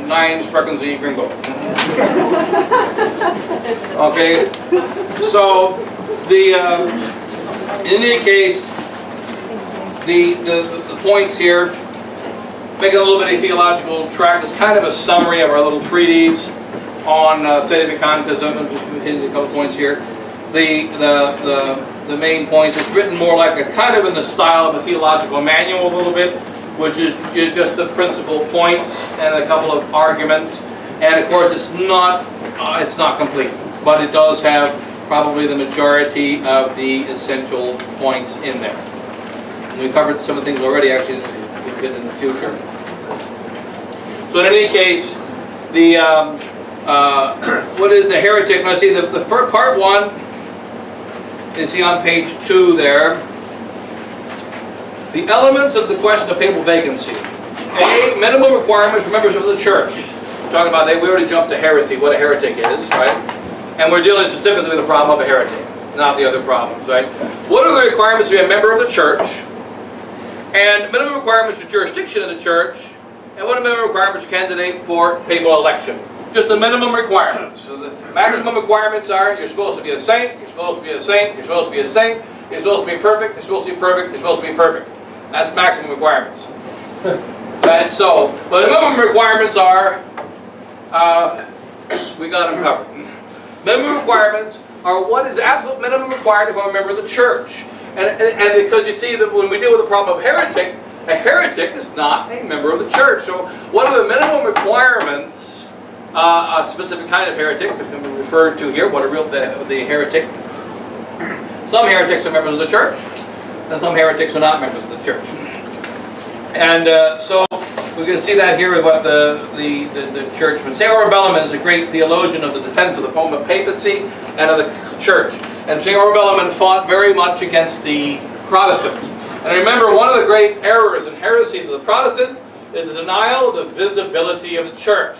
9 Sprachen Gringo. Okay, so in any case, the points here, making a little bit of theological track, is kind of a summary of our little treatise on sedevacantism, and just hitting a couple points here. The main points. It's written more like a kind of in the style of a theological manual a little bit, which is just the principal points and a couple of arguments. And of course, it's not complete, but it does have probably the majority of the essential points in there. And we covered some of the things already. Actually, we'll get in the future. So in any case, what is the heretic? Now, see the first part 1. You see on page 2 there, the elements of the question of papal vacancy. A, minimum requirements for members of the church. We're talking about we already jumped to heresy, what a heretic is, right? And we're dealing specifically with the problem of a heretic, not the other problems, right? What are the requirements to be a member of the church? And minimum requirements for jurisdiction of the church? And what are minimum requirements for candidate for papal election? Just the minimum requirements. So the maximum requirements are you're supposed to be a saint, you're supposed to be a saint, you're supposed to be a saint, you're supposed to be perfect, you're supposed to be perfect, you're supposed to be perfect. That's maximum requirements. And so, but the minimum requirements are, we got them covered. Minimum requirements are what is absolute minimum required to become a member of the church. And because you see that when we deal with the problem of heretic, a heretic is not a member of the church. So what are the minimum requirements? A specific kind of heretic, which is going to be referred to here, what a the heretic. Some heretics are members of the church, and some heretics are not members of the church. And so we're going to see that here with what the church would say. St. Orabellum is a great theologian of the defense of the Roman papacy and of the church. And St. Orabellum fought very much against the Protestants. And remember, one of the great errors and heresies of the Protestants is the denial of the visibility of the church.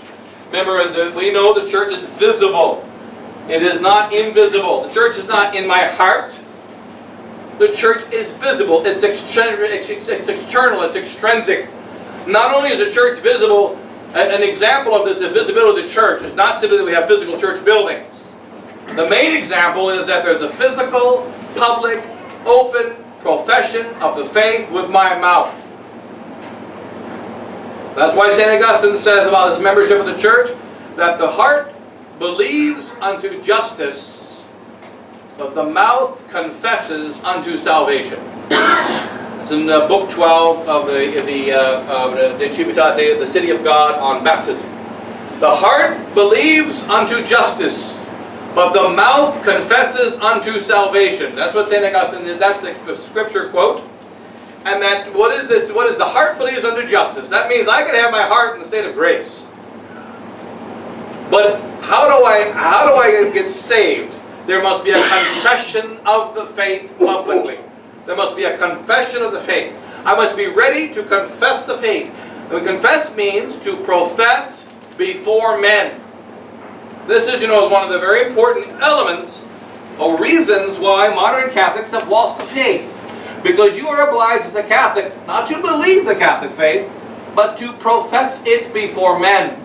Remember, we know the church is visible. It is not invisible. The church is not in my heart. The church is visible. It's external. It's extrinsic. Not only is the church visible, an example of this, the visibility of the church, is not simply that we have physical church buildings. The main example is that there's a physical, public, open profession of the faith with my mouth. That's why St. Augustine says about his membership of the church that the heart believes unto justice, but the mouth confesses unto salvation. It's in Book 12 of the Civitate, the City of God on baptism. The heart believes unto justice, but the mouth confesses unto salvation. That's what St. Augustine did. That's the scripture quote. And that, what is this? What is the heart believes unto justice? That means I can have my heart in the state of grace. But how do I get saved? There must be a confession of the faith publicly. There must be a confession of the faith. I must be ready to confess the faith. And confess means to profess before men. This is, one of the very important elements or reasons why modern Catholics have lost the faith. Because you are obliged as a Catholic not to believe the Catholic faith, but to profess it before men.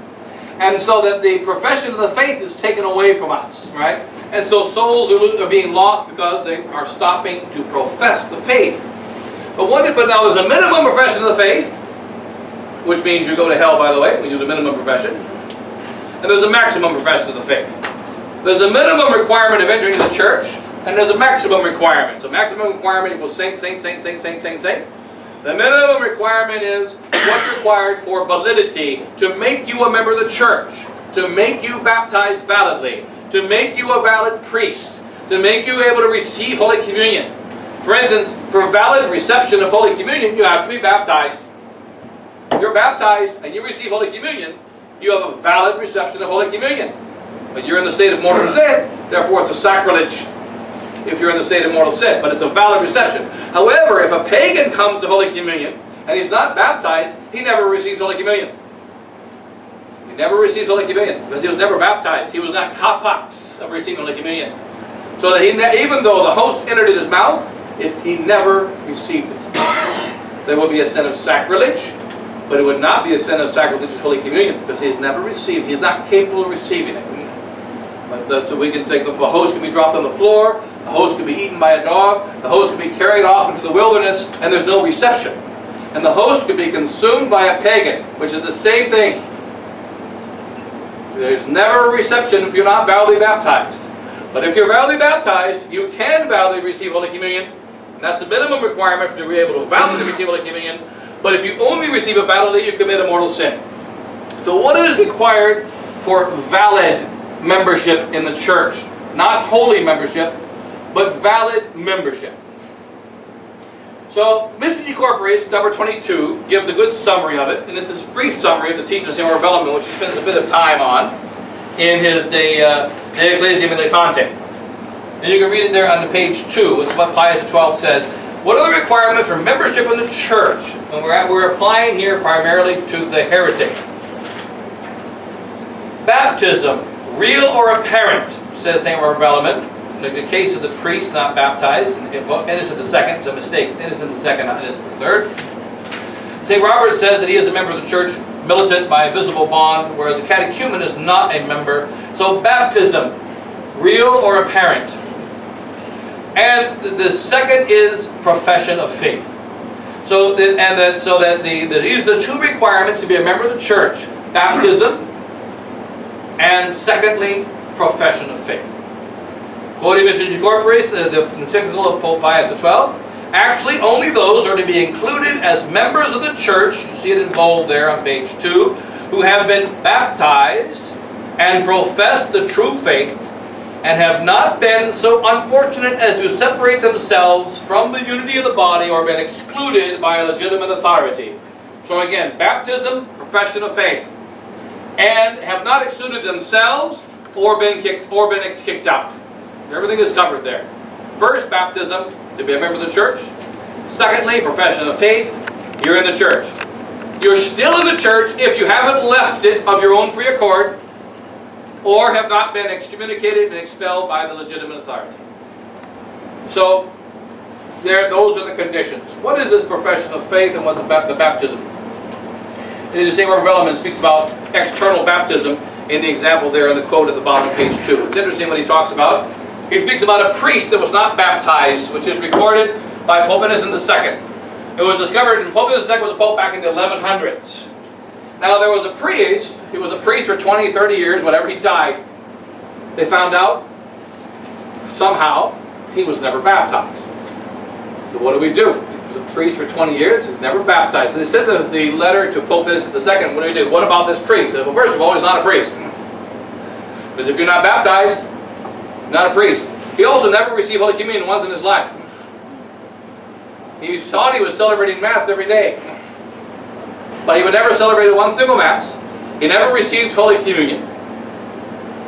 And so that the profession of the faith is taken away from us, right? And so souls are being lost because they are stopping to profess the faith. But now there's a minimum profession of the faith, which means you go to hell, by the way, when you do the minimum profession. And there's a maximum profession of the faith. There's a minimum requirement of entering the church, and there's a maximum requirement. So maximum requirement equals saint, saint, saint, saint, saint, saint, saint. The minimum requirement is what's required for validity, to make you a member of the church, to make you baptized validly, to make you a valid priest, to make you able to receive Holy Communion. For instance, for valid reception of Holy Communion, you have to be baptized. If you're baptized and you receive Holy Communion, you have a valid reception of Holy Communion. But you're in the state of mortal sin, therefore it's a sacrilege if you're in the state of mortal sin, but it's a valid reception. However, if a pagan comes to Holy Communion and he's not baptized, he never receives Holy Communion. He never receives Holy Communion because he was never baptized. He was not capax of receiving Holy Communion. So that even though the host entered in his mouth, if he never received it, there will be a sin of sacrilege, but it would not be a sin of sacrilegious Holy Communion because he's never received. He's not capable of receiving it. So we can take the host can be dropped on the floor, the host can be eaten by a dog, the host can be carried off into the wilderness, and there's no reception. And the host can be consumed by a pagan, which is the same thing. There's never a reception if you're not validly baptized. But if you're validly baptized, you can validly receive Holy Communion. And that's the minimum requirement for you to be able to validly receive Holy Communion. But if you only receive it validly, you commit a mortal sin. So what is required for valid membership in the church? Not holy membership, but valid membership. So, Mystici Corporis, number 22, gives a good summary of it, and it's a brief summary of the teaching of St. Rebellum, which he spends a bit of time on in his De Ecclesia Militante. And you can read it there on page 2. It's what Pius XII says. What are the requirements for membership in the church? And we're applying here primarily to the heretic. Baptism, real or apparent, says St. Rebellum. In the case of the priest not baptized, Innocent II, it's a mistake. Innocent II, not Innocent III. St. Robert says that he is a member of the church, militant by a visible bond, whereas a catechumen is not a member. So baptism, real or apparent. And the second is profession of faith. So these are the two requirements to be a member of the church: baptism, and secondly, profession of faith. Quoting Mystici Corporis, the encyclical of Pope Pius XII, actually only those are to be included as members of the church, you see it in bold there on page 2, who have been baptized and profess the true faith and have not been so unfortunate as to separate themselves from the unity of the body or been excluded by a legitimate authority. So again, baptism, profession of faith, and have not excluded themselves or been kicked out. Everything is covered there. First, baptism, to be a member of the church. Secondly, profession of faith, you're in the church. You're still in the church if you haven't left it of your own free accord or have not been excommunicated and expelled by the legitimate authority. So, those are the conditions. What is this profession of faith and what's the baptism? And St. Robert Bellman speaks about external baptism in the example there in the quote at the bottom of page 2. It's interesting what he talks about. He speaks about a priest that was not baptized, which is recorded by Pope Innocent II. It was discovered, and Pope Innocent II was a pope back in the 1100s. Now there was a priest, he was a priest for 20, 30 years, whatever, he died. They found out, somehow, he was never baptized. So what do we do? He was a priest for 20 years, never baptized. So they sent the letter to Pope Innocent II, what do we do? What about this priest? Well, first of all, he's not a priest. Because if you're not baptized, not a priest. He also never received Holy Communion once in his life. He thought he was celebrating Mass every day. But he would never celebrate one single Mass. He never received Holy Communion.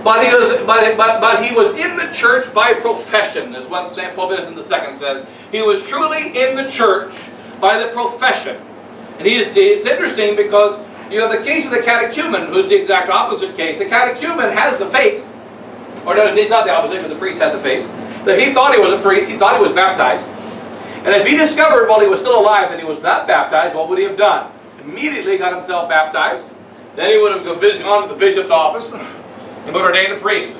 But he was in the church by profession, is what St. Pope Innocent II says. He was truly in the church by the profession. And it's interesting because You have the case of the catechumen, who's the exact opposite case. The catechumen has the faith. Or no, he's not the opposite, but the priest had the faith. That he thought he was a priest, he thought he was baptized. And if he discovered while he was still alive that he was not baptized, what would he have done? Immediately got himself baptized. Then he would have gone to the bishop's office and been ordained a priest.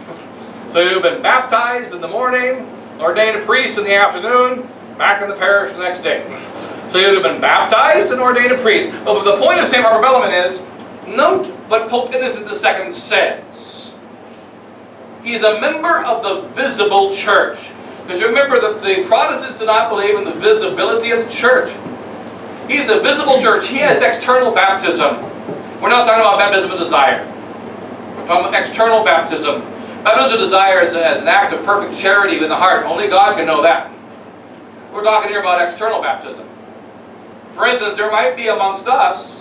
So he would have been baptized in the morning, ordained a priest in the afternoon, back in the parish the next day. So he would have been baptized and ordained a priest. But the point of St. Barbara is, note what Pope Innocent II says. He's a member of the visible church. Because remember, the Protestants do not believe in the visibility of the church. He's a visible church. He has external baptism. We're not talking about baptism of desire. We're talking about external baptism. Baptism of desire is an act of perfect charity in the heart. Only God can know that. We're talking here about external baptism. For instance, there might be amongst us,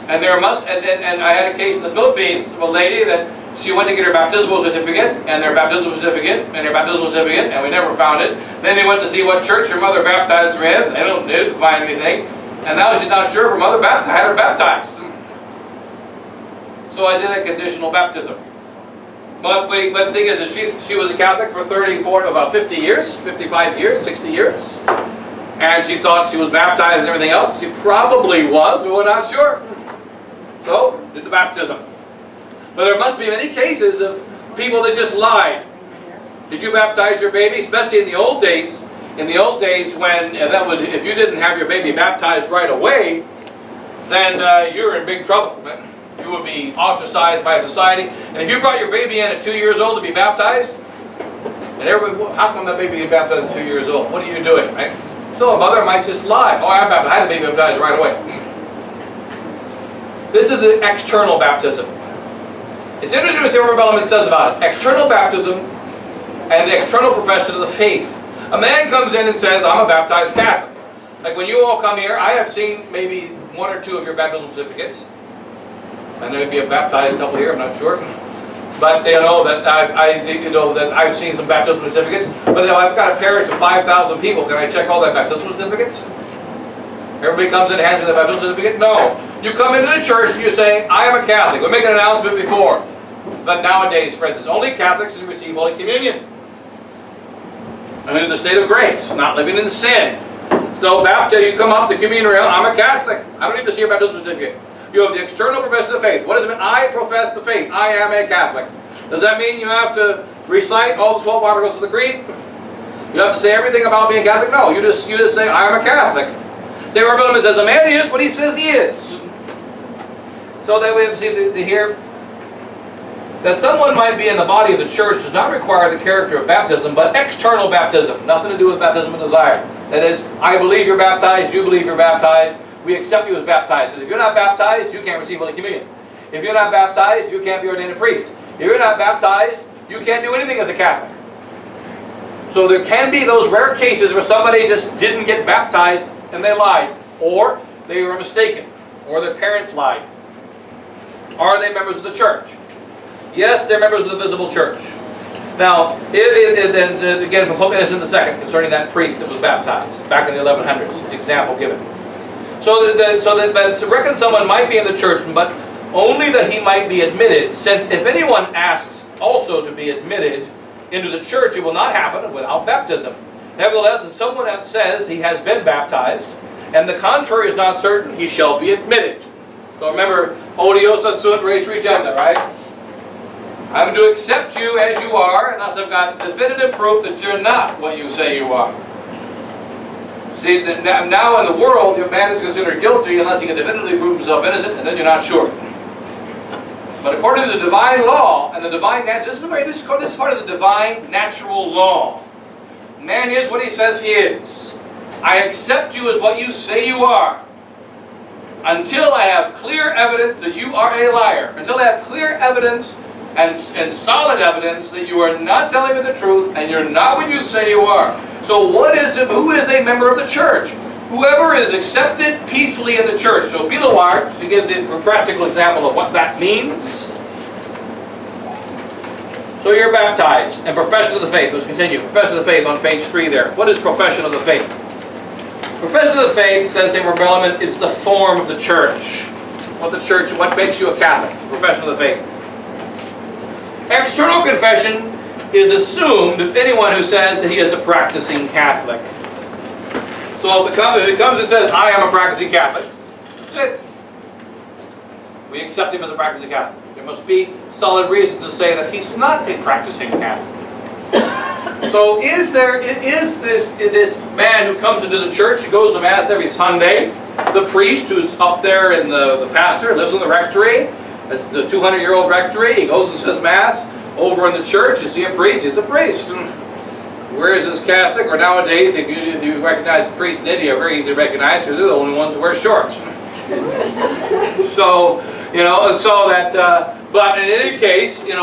and I had a case in the Philippines of a lady that she went to get her baptismal certificate, and their baptismal certificate, and we never found it. Then they went to see what church her mother baptized her in. They didn't find anything. And now she's not sure if her mother had her baptized. So I did a conditional baptism. But the thing is that she was a Catholic for 50 years, 55 years, 60 years. And she thought she was baptized and everything else. She probably was, but we're not sure. So, did the baptism. But there must be many cases of people that just lied. Did you baptize your baby? Especially in the old days. In the old days when if you didn't have your baby baptized right away, then you were in big trouble. You would be ostracized by society. And if you brought your baby in at 2 years old to be baptized, and everybody, well, how come that baby is baptized at 2 years old? What are you doing, right? So a mother might just lie. Oh, I had the baby baptized right away. This is an external baptism. It's interesting to see what Rebellion says about it. External baptism and the external profession of the faith. A man comes in and says, I'm a baptized Catholic. Like when you all come here, I have seen maybe 1 or 2 of your baptismal certificates. And there may be a baptized couple here, I'm not sure. But they know that that I've seen some baptismal certificates. But if I've got a parish of 5,000 people, can I check all their baptismal certificates? Everybody comes in and hands me the baptismal certificate? No. You come into the church and you say, I am a Catholic. We make an announcement before. But nowadays, for instance, only Catholics can receive Holy Communion. I'm in the state of grace, not living in sin. So you come up the communion rail, I'm a Catholic. I don't need to see your baptismal certificate. You have the external profession of faith. What does it mean? I profess the faith. I am a Catholic. Does that mean you have to recite all the 12 articles of the Creed? You have to say everything about being Catholic? No, you just say, I am a Catholic. St. Barbara says, a man is what he says he is. So that we have seen here that someone might be in the body of the church does not require the character of baptism, but external baptism. Nothing to do with baptism of desire. That is, I believe you're baptized, you believe you're baptized, we accept you as baptized. So if you're not baptized, you can't receive Holy Communion. If you're not baptized, you can't be ordained a priest. If you're not baptized, you can't do anything as a Catholic. So there can be those rare cases where somebody just didn't get baptized and they lied, or they were mistaken, or their parents lied. Are they members of the church? Yes, they're members of the visible church. Now, again, from Pope Innocent II, concerning that priest that was baptized back in the 1100s, the example given. So that reckon someone might be in the church, but only that he might be admitted, since if anyone asks also to be admitted into the church, it will not happen without baptism. Nevertheless, if someone else says he has been baptized, and the contrary is not certain, he shall be admitted. So remember, odiosa sunt res regenda, right? I'm to accept you as you are, unless I've got definitive proof that you're not what you say you are. See, now in the world, your man is considered guilty unless he can definitively prove himself innocent, and then you're not sure. But according to the divine law and the divine this is part of the divine natural law. Man is what he says he is. I accept you as what you say you are, until I have clear evidence that you are a liar. Until I have clear evidence and solid evidence that you are not telling me the truth and you're not what you say you are. So who is a member of the church? Whoever is accepted peacefully in the church. So Bilawar, to give the practical example of what that means. So you're baptized and profession of the faith. Let's continue. Profession of the faith on page 3 there. What is profession of the faith? Profession of the faith, says St. Rebellion, it's the form of the church. what the church, what makes you a Catholic, profession of the faith. External confession is assumed of anyone who says that he is a practicing Catholic. So if it comes and says, I am a practicing Catholic, that's it. We accept him as a practicing Catholic. There must be solid reason to say that he's not a practicing Catholic. So is this man who comes into the church, who goes to Mass every Sunday, the priest who's up there in the pastor, lives in the rectory, that's the 200-year-old rectory, he goes and says Mass over in the church, is he a priest? He's a priest. Where is this Catholic? Or nowadays, if you recognize the priests in India, very easy to recognize, because they're the only ones who wear shorts. So, so that, but in any case, the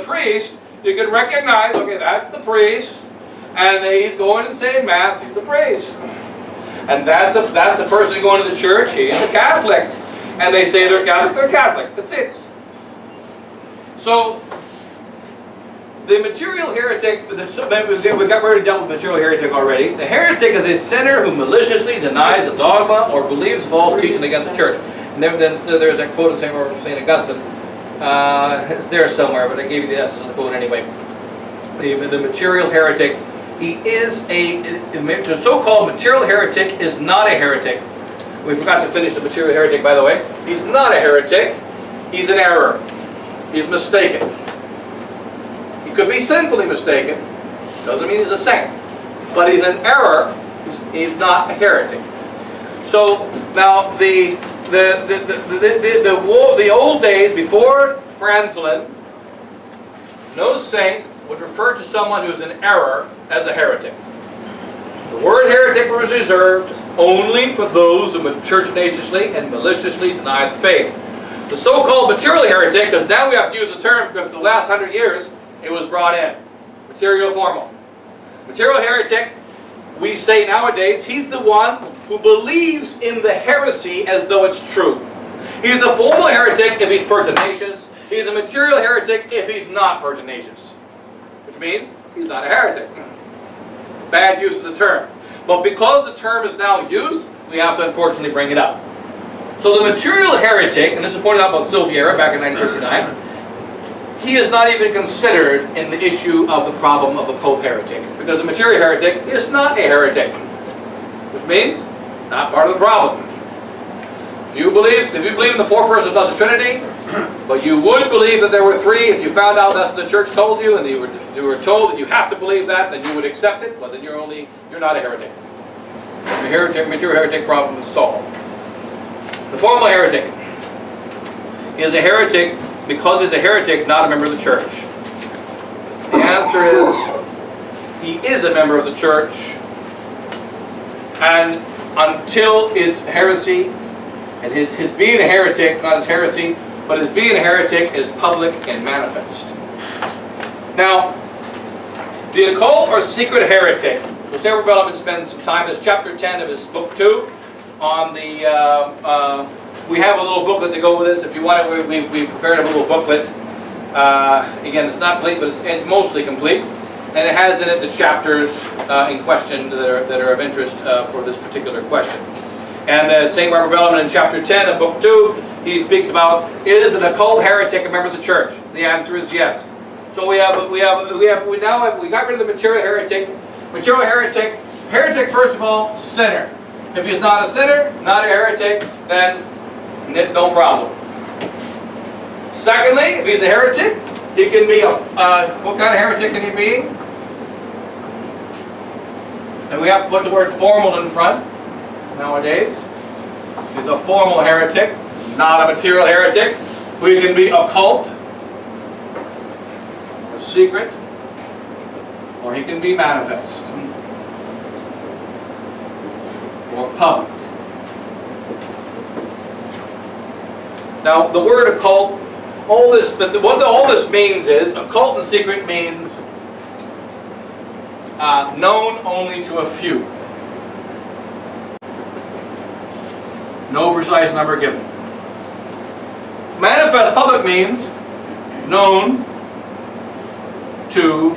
priest, you can recognize, okay, that's the priest, and he's going and saying Mass, he's the priest. And that's a person going to the church, he's a Catholic. And they say they're Catholic, that's it. So, the material heretic, we got already dealt with material heretic already. The heretic is a sinner who maliciously denies a dogma or believes false teaching against the church. And then so there's a quote of St. Augustine. It's there somewhere, but I gave you the essence of the quote anyway. The material heretic, the so-called material heretic is not a heretic. We forgot to finish the material heretic, by the way. He's not a heretic. He's an error. He's mistaken. He could be sinfully mistaken. Doesn't mean he's a saint. But he's an error. He's not a heretic. So now the old days before Francelin, no saint would refer to someone who's an error as a heretic. The word heretic was reserved only for those who pertinaciously and maliciously deny the faith. The so-called material heretic, because now we have to use the term because for the last 100 years it was brought in. Material formal. Material heretic, we say nowadays, he's the one who believes in the heresy as though it's true. He's a formal heretic if he's pertinacious. He's a material heretic if he's not pertinacious. Which means he's not a heretic. Bad use of the term. But because the term is now used, we have to unfortunately bring it up. So the material heretic, and this was pointed out by Silviera back in 1969, he is not even considered in the issue of the problem of a Pope heretic. Because the material heretic is not a heretic. Which means, not part of the problem. If you believe in the four persons of the Trinity, but you would believe that there were three, if you found out that's what the church told you, and you were told that you have to believe that, then you would accept it, but then you're not a heretic. The material heretic problem is solved. The formal heretic is a heretic because he's a heretic, not a member of the church. The answer is, he is a member of the church, and until his heresy, and his being a heretic, not his heresy, but his being a heretic is public and manifest. Now, the occult or secret heretic, which St. Rebellion spends some time, is chapter 10 of his book 2, on the, we have a little booklet to go with this. If you want it, we prepared a little booklet. Again, it's not complete, but it's mostly complete. And it has in it the chapters in question that are of interest for this particular question. And St. Robert Bellman in chapter 10 of book 2, he speaks about, is an occult heretic a member of the church? The answer is yes. So we got rid of the material heretic. Material heretic first of all, sinner. If he's not a sinner, not a heretic, then no problem. Secondly, if he's a heretic, he can be what kind of heretic can he be? And we have to put the word formal in front nowadays. He's a formal heretic, not a material heretic. We can be occult, or secret, or he can be manifest, or public. Now, the word occult, what all this means is, occult and secret means known only to a few. No precise number given. Manifest public means known to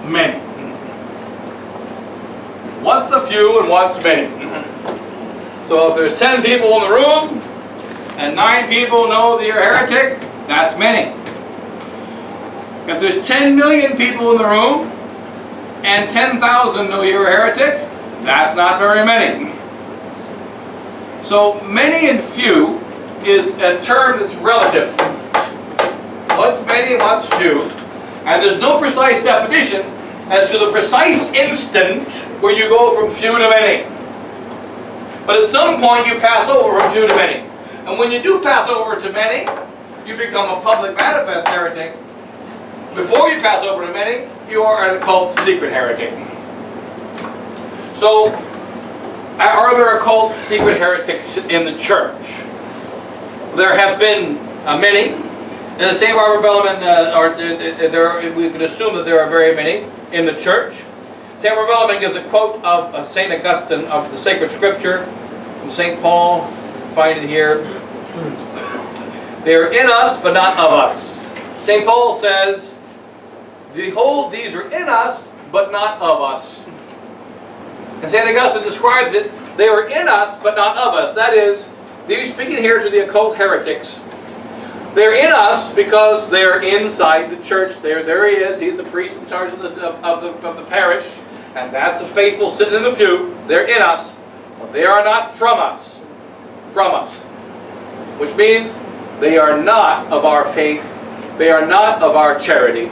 many. Once a few and once many. So if there's 10 people in the room and 9 people know that you're a heretic, that's many. If there's 10 million people in the room and 10,000 know you're a heretic, that's not very many. So many and few is a term that's relative. What's many and what's few? And there's no precise definition as to the precise instant where you go from few to many. But at some point you pass over from few to many. And when you do pass over to many, you become a public manifest heretic. Before you pass over to many, you are an occult secret heretic. So, are there occult secret heretics in the church? There have been many. In the St. Barbara Bellman, we can assume that there are very many in the church. St. Barbara Bellman gives a quote of St. Augustine of the sacred scripture from St. Paul. Find it here. They are in us, but not of us. St. Paul says, behold, these are in us, but not of us. And St. Augustine describes it, they are in us, but not of us. That is, he's speaking here to the occult heretics. They're in us because they're inside the church. There he is. He's the priest in charge of the parish. And that's the faithful sitting in the pew. They're in us, but they are not from us. From us. Which means they are not of our faith. They are not of our charity.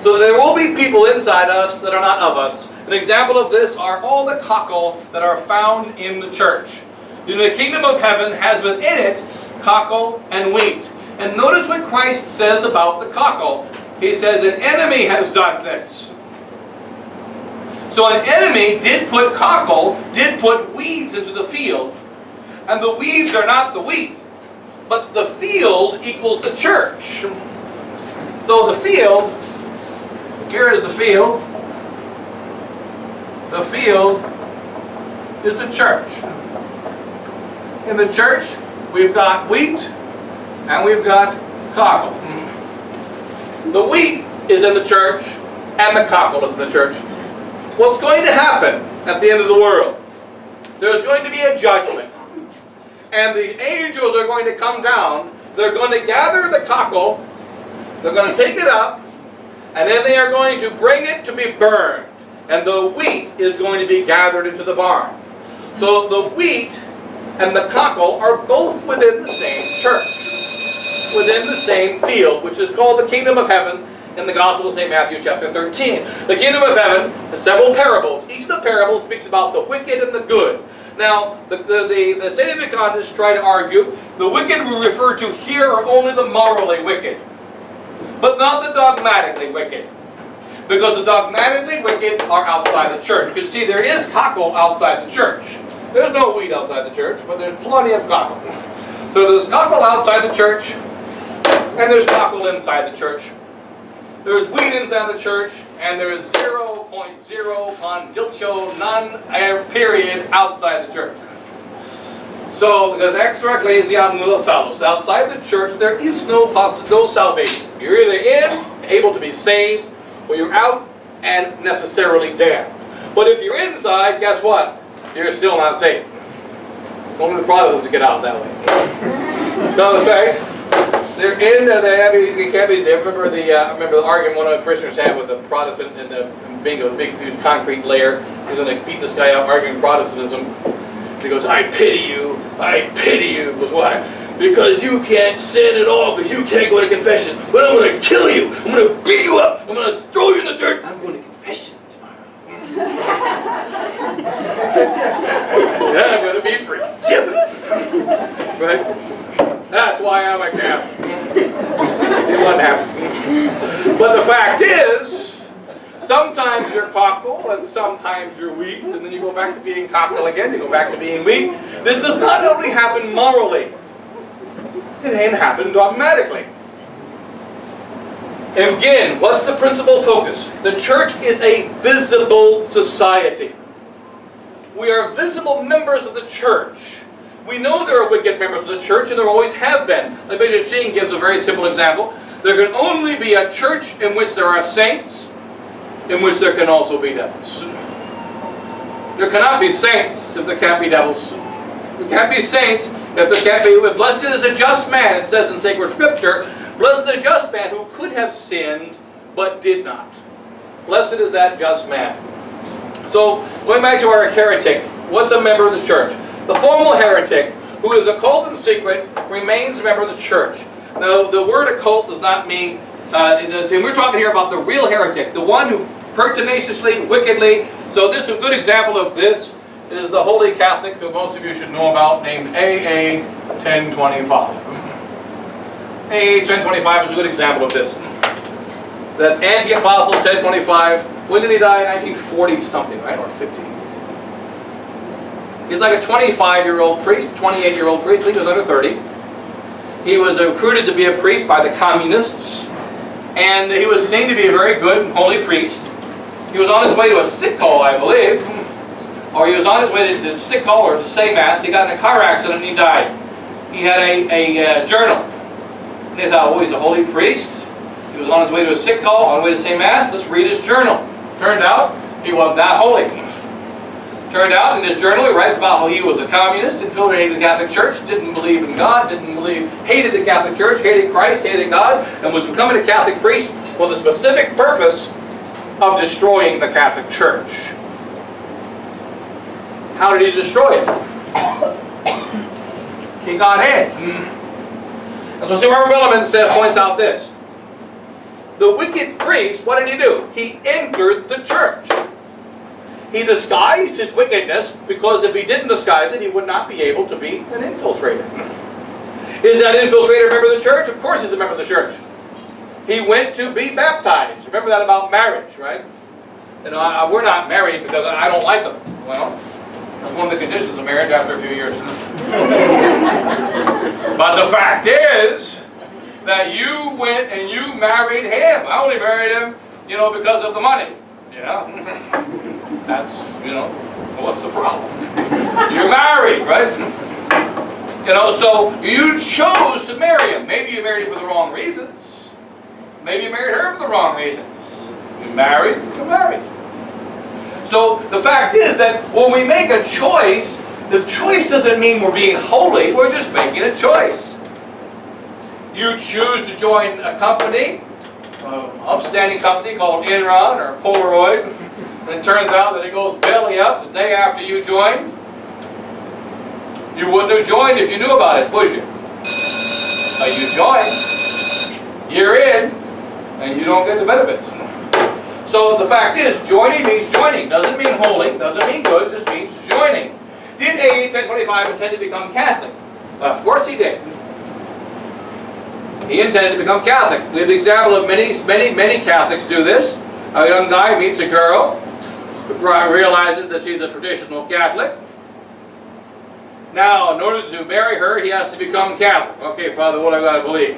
So there will be people inside us that are not of us. An example of this are all the cockle that are found in the church. The kingdom of heaven has within it cockle and wheat. And notice what Christ says about the cockle. He says, an enemy has done this. So an enemy did put cockle, did put weeds into the field. And the weeds are not the wheat, but the field equals the church. So the field, here is the field. The field is the church. In the church, we've got wheat and we've got cockle. The wheat is in the church and the cockle is in the church. What's going to happen at the end of the world? There's going to be a judgment. And the angels are going to come down. They're going to gather the cockle. They're going to take it up. And then they are going to bring it to be burned. And the wheat is going to be gathered into the barn. So the wheat and the cockle are both within the same church. Within the same field, which is called the kingdom of heaven in the Gospel of St. Matthew chapter 13. The kingdom of heaven has several parables. Each of the parables speaks about the wicked and the good. Now, the Sedevacanists try to argue the wicked we refer to here are only the morally wicked, but not the dogmatically wicked. Because the dogmatically wicked are outside the church. You can see there is cockle outside the church. There's no wheat outside the church, but there's plenty of cockle. So there's cockle outside the church, and there's cockle inside the church. There's wheat inside the church, and there is 0.0 condilcio none period outside the church. So, because extra ecclesia nulla salus, outside the church there is no salvation. You're either in, able to be saved, or you're out and necessarily damned. But if you're inside, guess what? You're still not saved. Only the Protestants get out that way. So in fact, they're in there. They can't be saved. I remember the argument one of the parishioners had with a Protestant and being a big huge concrete layer. He was going to beat this guy up arguing Protestantism. He goes, I pity you. I pity you. He goes, why? Because you can't sin at all, because you can't go to confession. But I'm going to kill you. I'm going to beat you up. I'm going to throw you in the dirt. I'm going to confession tomorrow. Yeah, I'm going to be forgiven. Right? That's why I'm a Catholic. It wouldn't happen. But the fact is, sometimes you're cockle and sometimes you're wheat, and then you go back to being cockle again, you go back to being wheat. This does not only happen morally, it ain't happen dogmatically. And again, what's the principal focus? The church is a visible society. We are visible members of the church. We know there are wicked members of the church, and there always have been. Like Bishop Sheen gives a very simple example. There can only be a church in which there are saints, in which there can also be devils. There cannot be saints if there can't be devils. We can't be saints if there can't be. Blessed is a just man, it says in sacred scripture. Blessed is the just man who could have sinned but did not. Blessed is that just man. So, going back to our heretic, what's a member of the church? The formal heretic, who is occult in secret, remains a member of the church. Now, the word occult does not mean, we're talking here about the real heretic, the one who pertinaciously, wickedly, so this is a good example of this, is the Holy Catholic, who most of you should know about, named AA 1025. AA 1025 is a good example of this. That's anti-apostle 1025. When did he die? 1940 something, right? Or 50s. He's like a 25-year-old priest, 28-year-old priest. I think he was under 30. He was recruited to be a priest by the communists, and he was seen to be a very good and holy priest. He was on his way to a sick call, I believe, or he was on his way to sick call or to say mass. He got in a car accident and he died. He had a journal, and they thought, oh, he's a holy priest. He was on his way to a sick call, on his way to say mass. Let's read his journal. Turned out he wasn't that holy. Turned out in his journal he writes about how he was a communist, infiltrated the Catholic Church, didn't believe in God, hated the Catholic Church, hated Christ, hated God, and was becoming a Catholic priest for the specific purpose of destroying the Catholic Church. How did he destroy it? He got in. And so Reverend Billiman points out this. The wicked priest, what did he do? He entered the church. He disguised his wickedness, because if he didn't disguise it, he would not be able to be an infiltrator. Is that infiltrator a member of the church? Of course he's a member of the church. He went to be baptized. Remember that about marriage, right? You know, we're not married because I don't like them. Well, that's one of the conditions of marriage after a few years. But the fact is that you went and you married him. I only married him, you know, because of the money. Yeah. That's, you know, what's the problem? You're married, right? You know, so you chose to marry him. Maybe you married him for the wrong reasons. Maybe you married her for the wrong reasons. You married, you're married. So the fact is that when we make a choice, the choice doesn't mean we're being holy, we're just making a choice. You choose to join a company, an upstanding company called Enron or Polaroid, and it turns out that it goes belly up the day after you join. You wouldn't have joined if you knew about it, would you? But you joined, you're in, and you don't get the benefits. So the fact is, joining means joining. Doesn't mean holy, doesn't mean good, just means joining. Did AA 1025 intend to become Catholic? Of course he did. He intended to become Catholic. We have the example of many Catholics do this. A young guy meets a girl, realizes that she's a traditional Catholic. Now, in order to marry her, he has to become Catholic. Okay, Father, what do I got to believe?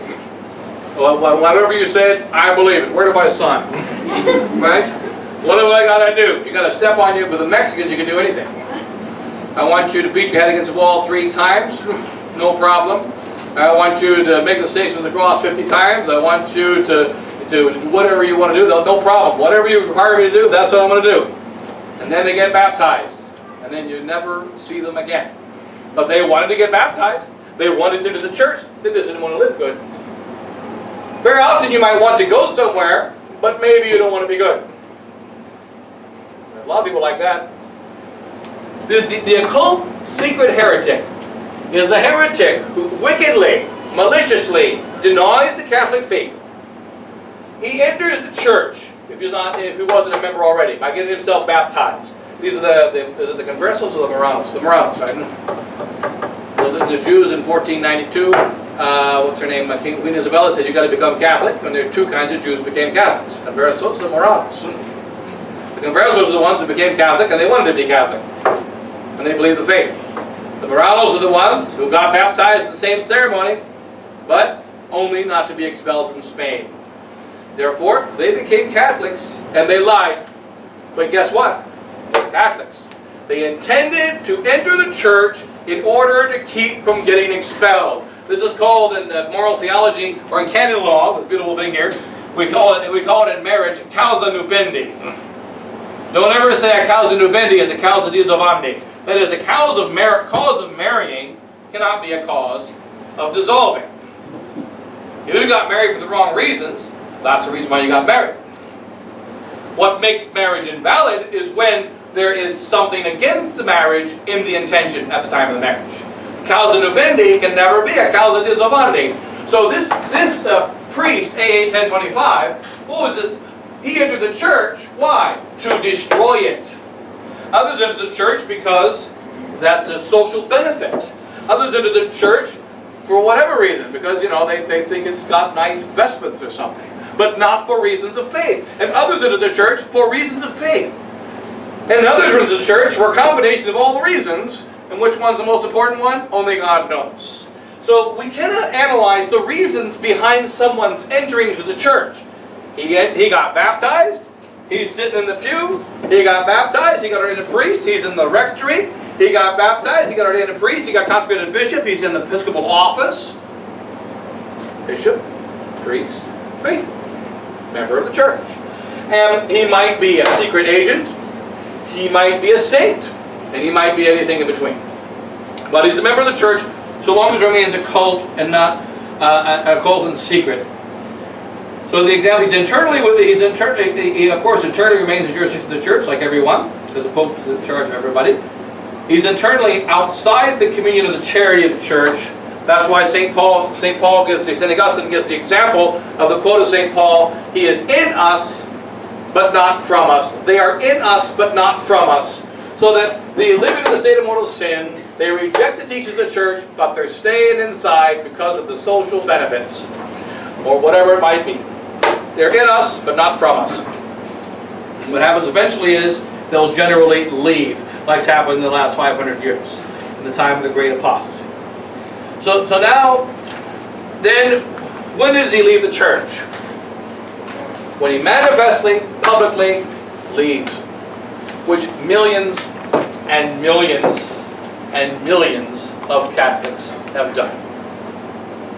Well, whatever you said, I believe it. Where do I sign? Right? What do I got to do? You got to step on you. With the Mexicans, you can do anything. I want you to beat your head against the wall 3 times. No problem. I want you to make the Stations of the Cross 50 times. I want you to do whatever you want to do. No problem. Whatever you require me to do, that's what I'm going to do. And then they get baptized. And then you never see them again. But they wanted to get baptized. They wanted into the church. They just didn't want to live good. Very often you might want to go somewhere, but maybe you don't want to be good. A lot of people like that. The occult secret heretic is a heretic who wickedly, maliciously denies the Catholic faith. He enters the church, if he wasn't a member already, by getting himself baptized. These are the Conversos or the Moranos? The Moranos, right? The Jews in 1492, what's her name? Queen Isabella said, you've got to become Catholic, and there are 2 kinds of Jews who became Catholics. Conversos and Moranos. The Conversos are the ones who became Catholic, and they wanted to be Catholic. And they believed the faith. The Moranos are the ones who got baptized in the same ceremony, but only not to be expelled from Spain. Therefore, they became Catholics, and they lied. But guess what? They're Catholics. They intended to enter the church in order to keep from getting expelled. This is called in moral theology, or in canon law, this beautiful thing here, we call it in marriage, causa nubendi. Don't ever say a causa nubendi as a causa disavandi. That is, a cause of marrying cannot be a cause of dissolving. If you got married for the wrong reasons, that's the reason why you got married. What makes marriage invalid is when there is something against the marriage in the intention at the time of the marriage. Causa nubendi can never be a causa dissolvandi. So this priest, AA 1025, what was this? He entered the church, why? To destroy it. Others entered the church because that's a social benefit. Others entered the church for whatever reason, because, you know, they think it's got nice vestments or something. But not for reasons of faith. And others entered the church for reasons of faith. And others entered the church for a combination of all the reasons. And which one's the most important one? Only God knows. So we cannot analyze the reasons behind someone's entering to the church. He got baptized. He's sitting in the pew. He got baptized. He got ordained a priest. He's in the rectory. He got baptized. He got ordained a priest. He got consecrated bishop. He's in the episcopal office. Bishop, priest, faithful, member of the church. And he might be a secret agent. He might be a saint. And he might be anything in between. But he's a member of the church so long as it remains a cult and not a cult in secret. So the example, he of course internally remains the jurisdiction of the church, like everyone, because the Pope is in charge of everybody. He's internally outside the communion of the charity of the church. That's why St. Augustine gives the example of the quote of St. Paul, he is in us, but not from us. They are in us, but not from us. So that they live in the state of mortal sin, they reject the teachings of the church, but they're staying inside because of the social benefits, or whatever it might be. They're in us, but not from us. And what happens eventually is, they'll generally leave, like's happened in the last 500 years, in the time of the great apostasy. So now, then, when does he leave the church? When he manifestly, publicly leaves, which millions and millions and millions of Catholics have done.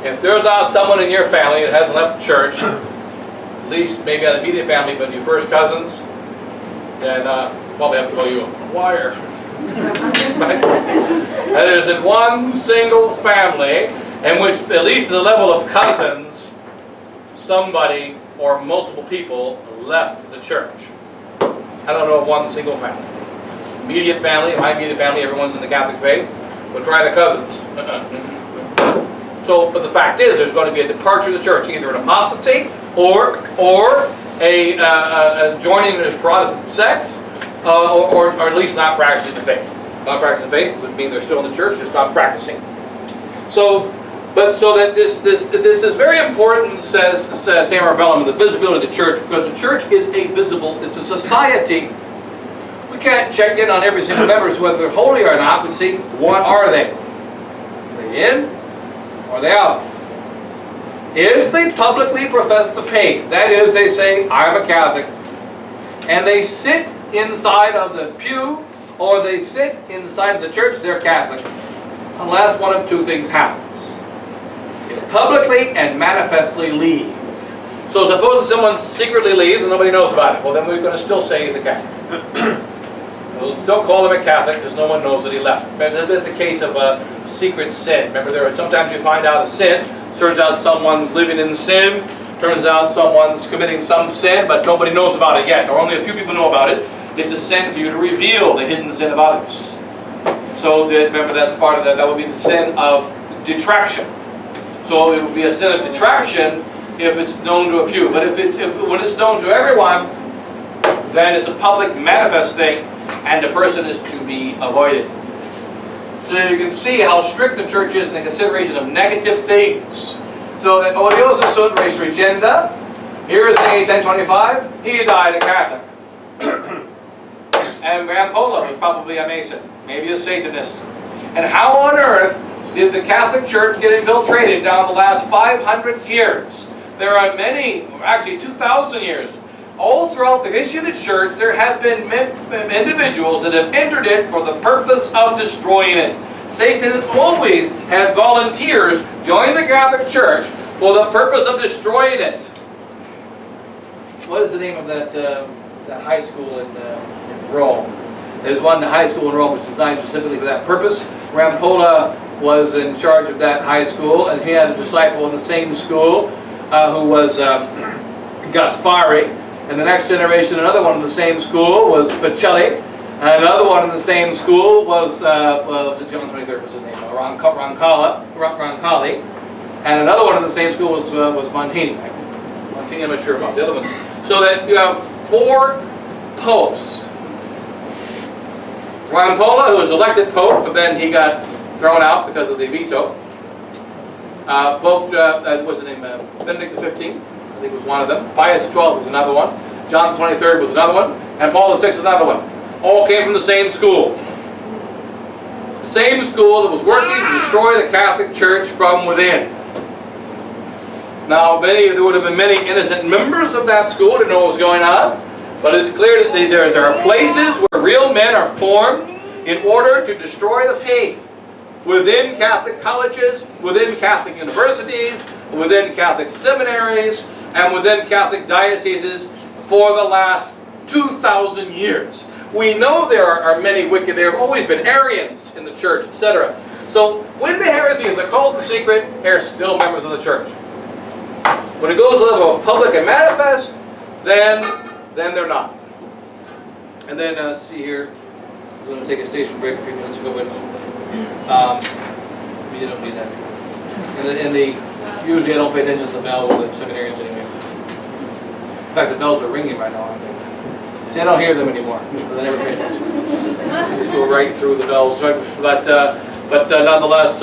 If there's not someone in your family that hasn't left the church, at least maybe not immediate family, but your first cousins, then probably have to call you a wire. Right? That is in one single family in which, at least at the level of cousins, somebody or multiple people left the church. I don't know of one single family. Immediate family, my immediate family, everyone's in the Catholic faith, but try the cousins. So, but the fact is, there's going to be a departure of the church, either an apostasy or a joining in Protestant sects, or at least not practicing the faith. Not practicing the faith would mean they're still in the church, just not practicing. So that this is very important, says St. Marvellum, the visibility of the church, because the church is it's a society. We can't check in on every single member whether they're holy or not, but see, what are they? Are they in or are they out? If they publicly profess the faith, that is, they say, I'm a Catholic, and they sit inside of the pew, or they sit inside of the church, they're Catholic, unless one of two things happens. Publicly and manifestly leave. So suppose someone secretly leaves and nobody knows about it. Well, then we're going to still say he's a Catholic. We'll still call him a Catholic because no one knows that he left. That's a case of a secret sin. Remember, sometimes you find out a sin. Turns out someone's living in sin. Turns out someone's committing some sin, but nobody knows about it yet, or only a few people know about it. It's a sin for you to reveal the hidden sin of others. So remember, that's part of that. That would be the sin of detraction. So it would be a sin of detraction if it's known to a few. But when it's known to everyone, then it's a public manifest thing, and the person is to be avoided. So you can see how strict the church is in the consideration of negative things. So that odiosa sunt res regenda. Here is AA 1025. He died a Catholic. And Gran Polo was probably a Mason, maybe a Satanist. And how on earth did the Catholic Church get infiltrated down the last 500 years? There are many, actually 2,000 years. All throughout the history of the church, there have been individuals that have entered it for the purpose of destroying it. Satan has always had volunteers join the Catholic Church for the purpose of destroying it. What is the name of that high school in Rome? There's one high school in Rome which was designed specifically for that purpose. Rampolla was in charge of that high school, and he had a disciple in the same school who was Gaspari. And the next generation, another one in the same school was Pacelli. And another one in the same school was John 23rd was his name, Roncalli. And another one in the same school was Montini. Montini, I'm not sure about the other ones. So that you have 4 popes. Rampolla, who was elected pope, but then he got thrown out because of the veto. What's his name? Benedict XV, I think was one of them. Pius XII was another one. John 23rd was another one. And Paul VI is another one. All came from the same school. The same school that was working to destroy the Catholic Church from within. Now, there would have been many innocent members of that school who didn't know what was going on. But it's clear that there are places where real men are formed in order to destroy the faith. Within Catholic colleges, within Catholic universities, within Catholic seminaries, and within Catholic dioceses for the last 2,000 years. We know there are many wicked, there have always been Arians in the church, etc. So when the heresy is occult and secret, they're still members of the church. When it goes to the level of public and manifest, then they're not. And then, let's see here, I'm going to take a station break a few minutes ago, but you don't need that. Usually I don't pay attention to the bell with the seminarians anyway. In fact, the bells are ringing right now, aren't they? See, I don't hear them anymore, because I never pay attention. I just go right through the bells. But nonetheless,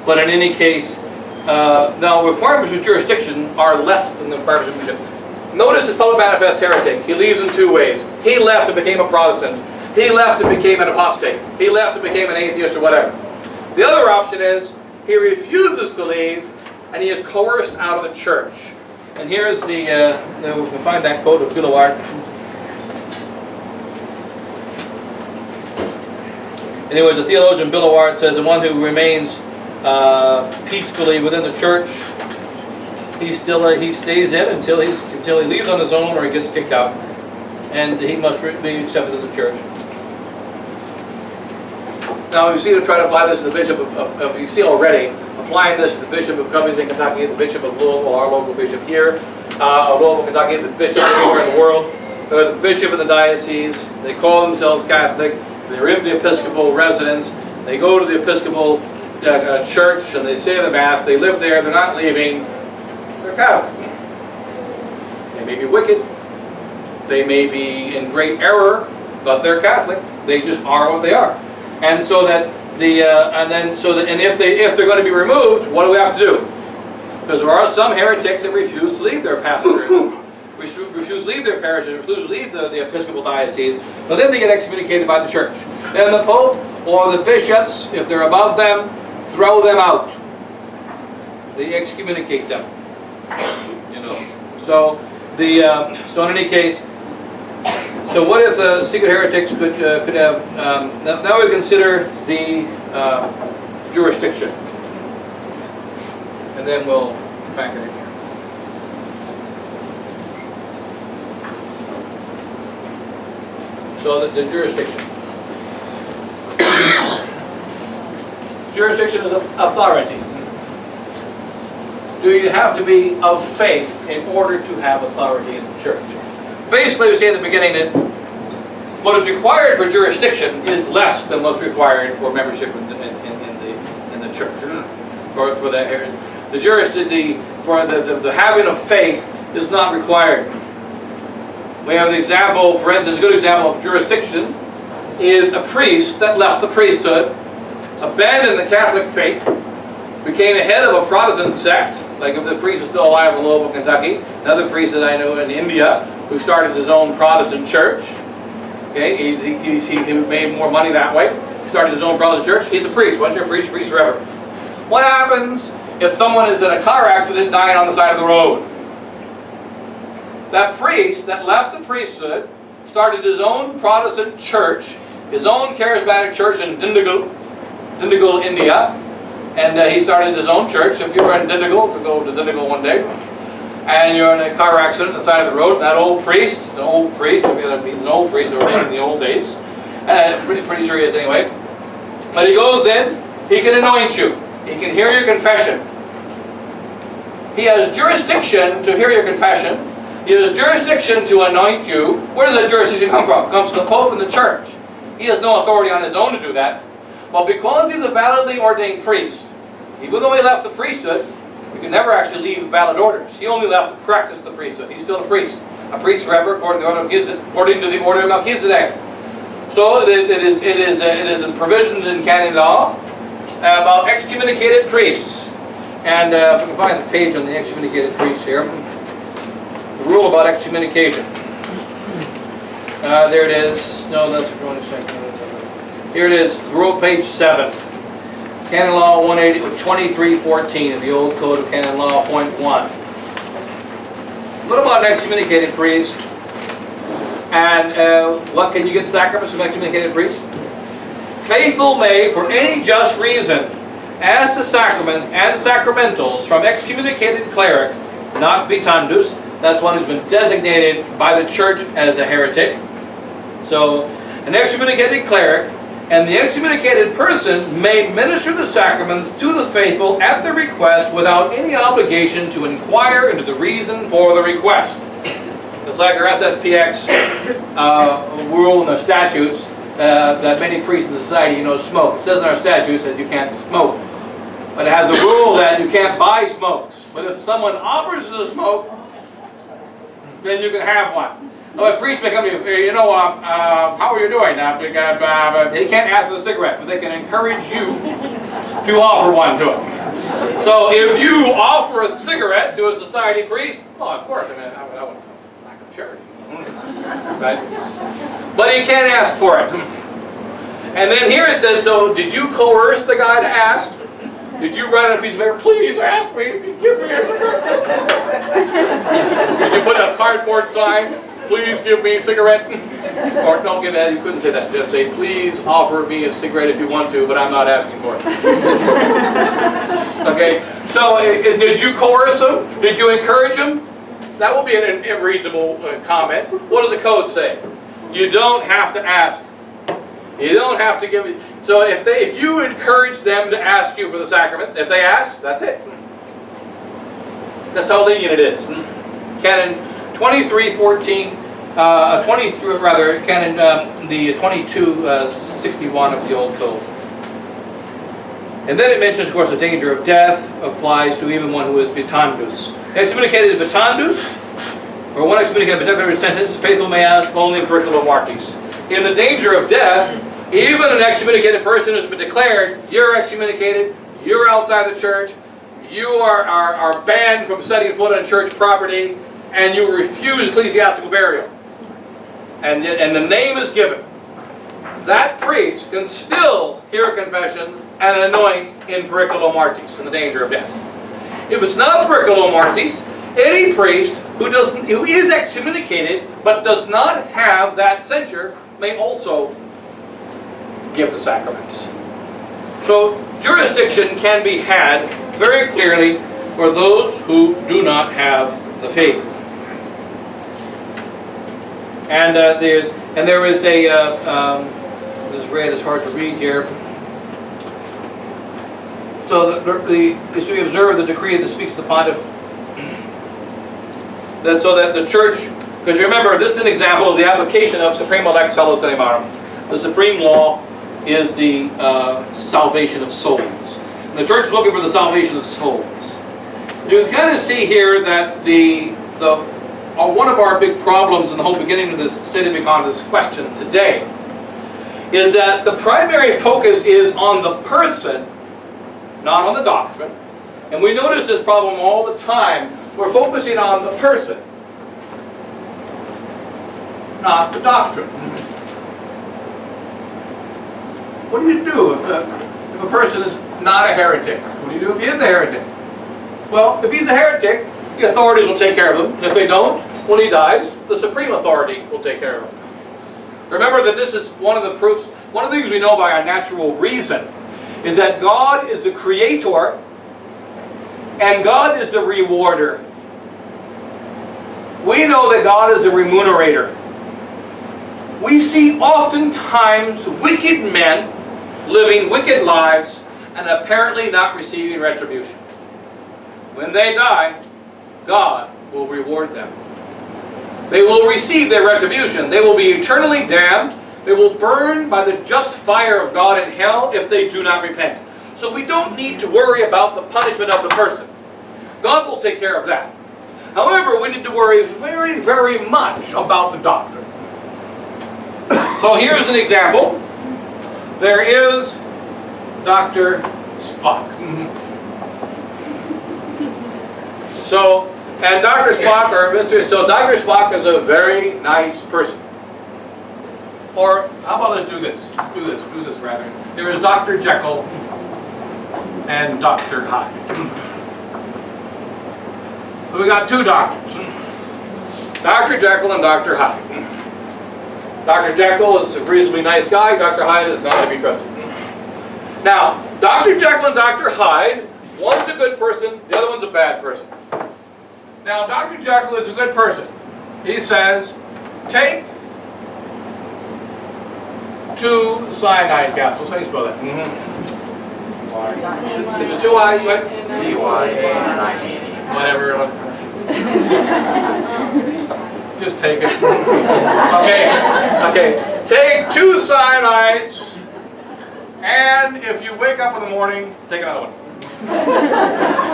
but in any case, now requirements of jurisdiction are less than the requirements of bishop. Notice it's public manifest heretic. He leaves in 2 ways. He left and became a Protestant. He left and became an apostate. He left and became an atheist or whatever. The other option is he refuses to leave and he is coerced out of the church. And here's we can find that quote of Gilaward. Anyways, the theologian Billoward says, the one who remains peacefully within the church, he stays in until he leaves on his own or he gets kicked out, and he must be accepted in the church. Now you see to try to apply this to the bishop of you see already applying this to the bishop of Covington, Kentucky, the bishop of Louisville, our local bishop here, of Louisville, Kentucky, the bishop everywhere in the world, the bishop in the diocese. They call themselves Catholic. They're in the Episcopal residence. They go to the Episcopal church and they say the Mass. They live there. They're not leaving. They're Catholic. They may be wicked. They may be in great error, but they're Catholic. They just are what they are. And so that if they're going to be removed, what do we have to do? Because there are some heretics that refuse to leave their pastorate, refuse to leave their parish, refuse to leave the Episcopal diocese, but then they get excommunicated by the church. Then the Pope or the bishops, if they're above them, throw them out. They excommunicate them. So in any case, so what if the secret heretics could have? Now we consider the jurisdiction, and then we'll back it in here. So the jurisdiction. Jurisdiction is authority. Do you have to be of faith in order to have authority in the church? Basically, we say at the beginning that what is required for jurisdiction is less than what's required for membership in the church. For the having of faith is not required. We have the example, for instance, a good example of jurisdiction is a priest that left the priesthood, abandoned the Catholic faith, became a head of a Protestant sect, like if the priest is still alive in Louisville, Kentucky, another priest that I know in India who started his own Protestant church. Okay, he made more money that way. He started his own Protestant church. He's a priest. Once you're a priest forever. What happens if someone is in a car accident dying on the side of the road? That priest that left the priesthood started his own Protestant church, his own charismatic church in Dindigul, India. And he started his own church. If you were in Dindigul, we'll go to Dindigul one day. and you're in a car accident on the side of the road, that old priest, he's an old priest or in the old days, pretty sure he is anyway, but he goes in, he can anoint you, he can hear your confession. He has jurisdiction to hear your confession. He has jurisdiction to anoint you. Where does that jurisdiction come from? It comes from the Pope and the Church. He has no authority on his own to do that. Well, because he's a validly ordained priest, even though he left the priesthood, you can never actually leave valid orders. He only left the practice of the priesthood. He's still a priest forever, according to the order of Melchizedek. So it is provisioned in canon law about excommunicated priests. And if I can find the page on the excommunicated priests here, the rule about excommunication. There it is. No, that's a joint section. Here it is. Rule page 7. Canon Law 2314 of the old Code of Canon Law, point 1. What about an excommunicated priest? And what can you get sacraments from excommunicated priest? Faithful may, for any just reason, ask the sacraments and sacramentals from excommunicated clerics, not vitandus. That's one who's been designated by the church as a heretic. So, an excommunicated cleric and the excommunicated person may minister the sacraments to the faithful at their request without any obligation to inquire into the reason for the request. It's like our SSPX rule in the statutes that many priests in the society, smoke. It says in our statutes that you can't smoke. But it has a rule that you can't buy smokes. But if someone offers you a smoke, then you can have one. Now, a priest may come to you, how are you doing? They can't ask for a cigarette, but they can encourage you to offer one to them. So if you offer a cigarette to a society priest, well, of course, I would lack of charity. Right? But he can't ask for it. And then here it says, so did you coerce the guy to ask? Did you write on a piece of paper, please ask me, give me a cigarette? Did you put a cardboard sign, please give me a cigarette? Or don't give that, you couldn't say that. Just say, please offer me a cigarette if you want to, but I'm not asking for it. Okay, so did you coerce him? Did you encourage him? That will be an unreasonable comment. What does the code say? You don't have to ask. You don't have to give it. So if you encourage them to ask you for the sacraments, if they ask, that's it. That's how lenient it is. Canon 2314, Canon the 2261 of the old code. And then it mentions, of course, the danger of death applies to even one who is vitandus. Excommunicated vitandus, or one excommunicated but declared sentence, faithful may ask only in periculo mortis. In the danger of death, even an excommunicated person has been declared, you're excommunicated, you're outside the church, you are banned from setting foot on church property, and you refuse ecclesiastical burial. And the name is given. That priest can still hear a confession and anoint in periculo mortis, in the danger of death. If it's not periculo mortis, any priest who is excommunicated but does not have that censure may also give the sacraments. So jurisdiction can be had very clearly for those who do not have the faith. And there is a this red is hard to read here. So as we observe the decree that speaks to the pontiff, so that the church, because you remember this is an example of the application of Suprema Lex Salus Animarum. The supreme law is the salvation of souls. And the church is looking for the salvation of souls. You can kind of see here that one of our big problems in the whole beginning of this Sedevicon, this question today, is that the primary focus is on the person, not on the doctrine. And we notice this problem all the time. We're focusing on the person, not the doctrine. What do you do if a person is not a heretic? What do you do if he is a heretic? Well, if he's a heretic, the authorities will take care of him. And if they don't, when he dies, the supreme authority will take care of him. Remember that this is one of the proofs, one of the things we know by our natural reason, is that God is the creator and God is the rewarder. We know that God is a remunerator. We see oftentimes wicked men living wicked lives and apparently not receiving retribution. When they die, God will reward them. They will receive their retribution. They will be eternally damned. They will burn by the just fire of God in hell if they do not repent. So we don't need to worry about the punishment of the person. God will take care of that. However, we need to worry very, very much about the doctrine. So here's an example. There is Dr. Spock. And Dr. Spock, or Mr. So Dr. Spock is a very nice person. Or how about let's do this? Do this rather. There is Dr. Jekyll and Dr. Hyde. So we got two doctors. Dr. Jekyll and Dr. Hyde. Dr. Jekyll is a reasonably nice guy. Dr. Hyde is not to be trusted. Now, Dr. Jekyll and Dr. Hyde, one's a good person, the other one's a bad person. Now, Dr. Jekyll is a good person. He says, take 2 cyanide capsules. How do you spell that? Is it 2 I's, right? C-Y-A-N-I-T-E. Whatever. Just take it. Okay. Take 2 cyanides, and if you wake up in the morning, take another one.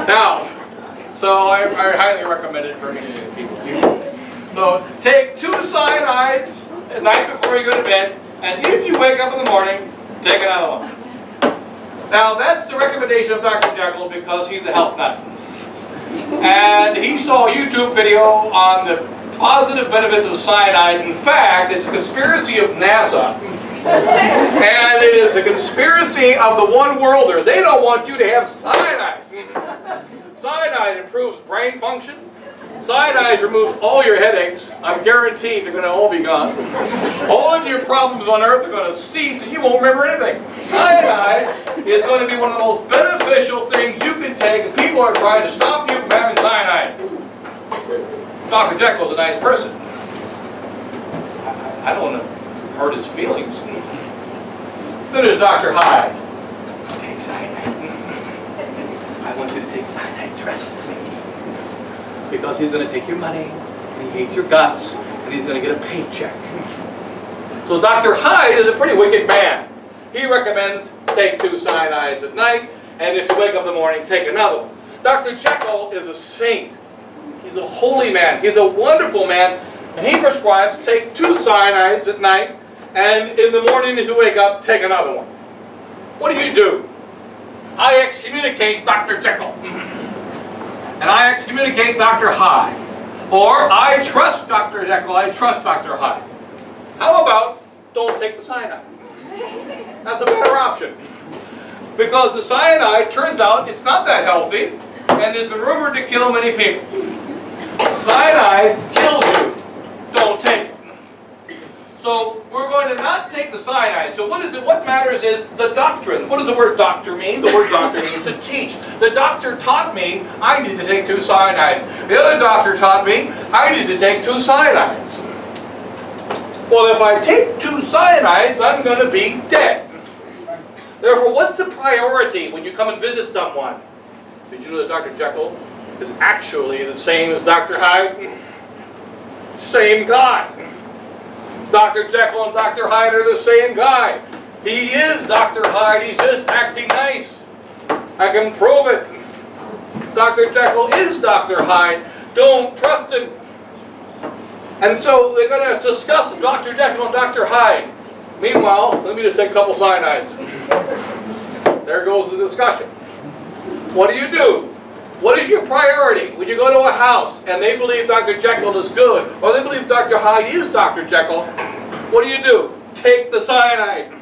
Now, so I highly recommend it for many people. So take 2 cyanides at night before you go to bed, and if you wake up in the morning, take another one. Now that's the recommendation of Dr. Jekyll because he's a health nut. And he saw a YouTube video on the positive benefits of cyanide. In fact, it's a conspiracy of NASA. And it is a conspiracy of the one-worlders. They don't want you to have cyanide. Cyanide improves brain function. Cyanide removes all your headaches. I'm guaranteed they're going to all be gone. All of your problems on earth are going to cease and you won't remember anything. Cyanide is going to be one of the most beneficial things you can take, and people are trying to stop you from having cyanide. Dr. Jekyll is a nice person. I don't want to hurt his feelings. Then there's Dr. Hyde. Take cyanide. I want you to take cyanide, trust me. Because he's going to take your money, and he hates your guts, and he's going to get a paycheck. So Dr. Hyde is a pretty wicked man. He recommends take 2 cyanides at night, and if you wake up in the morning, take another one. Dr. Jekyll is a saint. He's a holy man. He's a wonderful man, and he prescribes take 2 cyanides at night, and in the morning as you wake up, take another one. What do? I excommunicate Dr. Jekyll. And I excommunicate Dr. Hyde. Or I trust Dr. Jekyll, I trust Dr. Hyde. How about don't take the cyanide? That's a better option. Because the cyanide, turns out, it's not that healthy, and has been rumored to kill many people. Cyanide kills you. Don't take it. So we're going to not take the cyanide. So what is it? What matters is the doctrine. What does the word doctor mean? The word doctor means to teach. The doctor taught me I need to take 2 cyanides. The other doctor taught me I need to take 2 cyanides. Well, if I take 2 cyanides, I'm going to be dead. Therefore, what's the priority when you come and visit someone? Did you know that Dr. Jekyll is actually the same as Dr. Hyde? Same guy. Dr. Jekyll and Dr. Hyde are the same guy. He is Dr. Hyde, he's just acting nice. I can prove it. Dr. Jekyll is Dr. Hyde. Don't trust him. And so they're going to discuss Dr. Jekyll and Dr. Hyde. Meanwhile, let me just take a couple cyanides. There goes the discussion. What do? What is your priority when you go to a house and they believe Dr. Jekyll is good, or they believe Dr. Hyde is Dr. Jekyll? What do? Take the cyanide.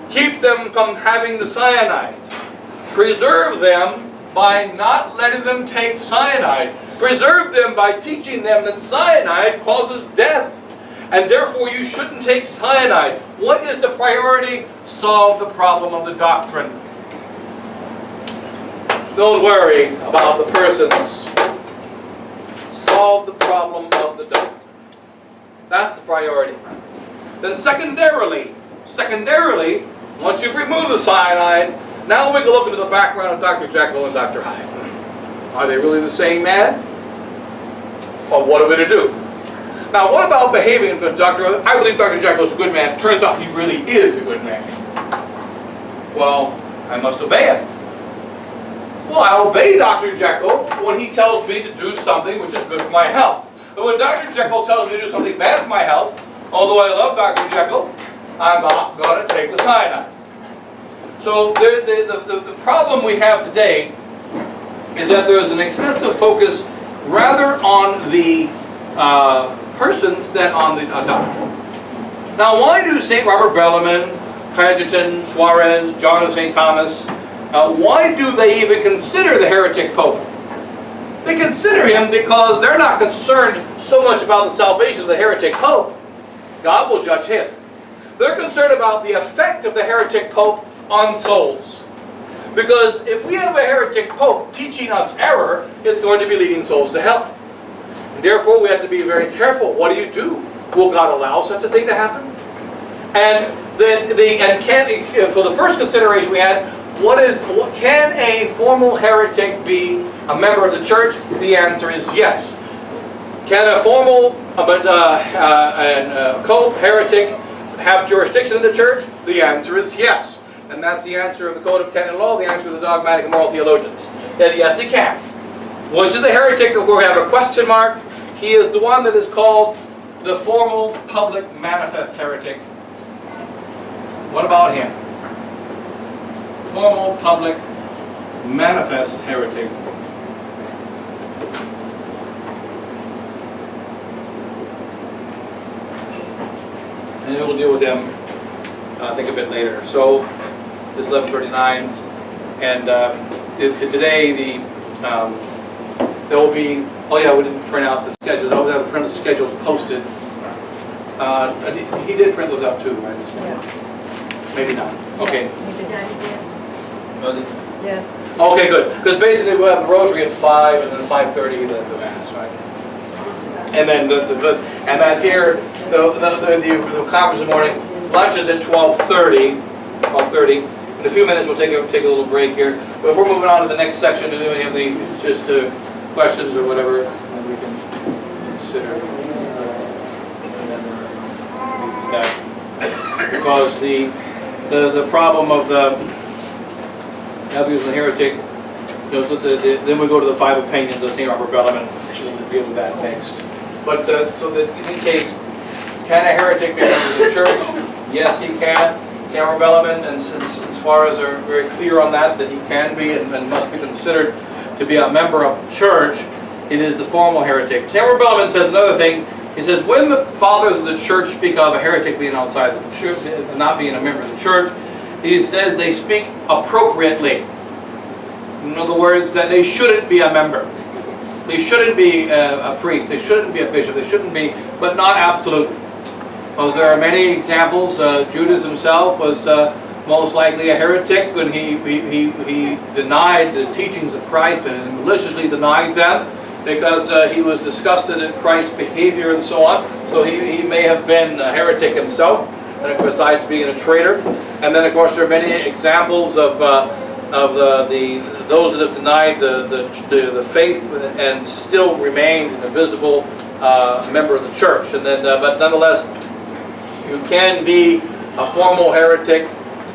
Keep them from having the cyanide. Preserve them by not letting them take cyanide. Preserve them by teaching them that cyanide causes death, and therefore you shouldn't take cyanide. What is the priority? Solve the problem of the doctrine. Don't worry about the person's solve the problem of the doctrine. That's the priority. Then secondarily, once you've removed the cyanide, now we can look into the background of Dr. Jekyll and Dr. Hyde. Are they really the same man? Well, what are we to do? Now, what about behaving with Dr. I believe Dr. Jekyll is a good man. Turns out he really is a good man. Well, I must obey him. Well, I obey Dr. Jekyll when he tells me to do something which is good for my health. But when Dr. Jekyll tells me to do something bad for my health, although I love Dr. Jekyll, I'm not going to take the cyanide. So the problem we have today is that there is an excessive focus rather on the persons than on the doctrine. Now, why do St. Robert Bellarmine, Cajetan, Suarez, John of St. Thomas, why do they even consider the heretic Pope? They consider him because they're not concerned so much about the salvation of the heretic Pope. God will judge him. They're concerned about the effect of the heretic Pope on souls. Because if we have a heretic Pope teaching us error, it's going to be leading souls to hell. And therefore, we have to be very careful. What do? Will God allow such a thing to happen? And for the first consideration we had, can a formal heretic be a member of the church? The answer is yes. Can a formal occult heretic have jurisdiction in the church? The answer is yes. And that's the answer of the Code of Canon Law, the answer of the dogmatic and moral theologians. That yes, he can. Which is the heretic where we have a question mark? He is the one that is called the formal public manifest heretic. What about him? Formal public manifest heretic. And we'll deal with them, I think, a bit later. So, this is 11:39, and today there will be. Oh yeah, we didn't print out the schedules. I always have to print the schedules posted. He did print those out too, right? Yeah. Maybe not. Okay. Was it? Yes. Okay, good. Because basically we'll have the rosary at 5, and then 5:30 the mass, right? And then here the conference in the morning. Lunch is at 12:30. 12:30. In a few minutes we'll take a little break here. But if we're moving on to the next section, do we have any questions or whatever that we can consider? Because the problem of the abuse of the heretic, then we go to the 5 opinions of St. Robert Bellarmine. We'll deal with that next. But so that in any case, can a heretic be a member of the church? Yes, he can. St. Robert Bellarmine and Suarez are very clear on that he can be and must be considered to be a member of the church. It is the formal heretic. St. Robert Bellarmine says another thing. He says, when the fathers of the church speak of a heretic being outside the church, not being a member of the church, he says they speak appropriately. In other words, that they shouldn't be a member. They shouldn't be a priest. They shouldn't be a bishop. They shouldn't be, but not absolutely. Because there are many examples. Judas himself was most likely a heretic when he denied the teachings of Christ and maliciously denied them, because he was disgusted at Christ's behavior and so on. So he may have been a heretic himself, and besides being a traitor. And then, of course, there are many examples of those that have denied the faith and still remained an invisible member of the church. And then, but nonetheless, you can be a formal heretic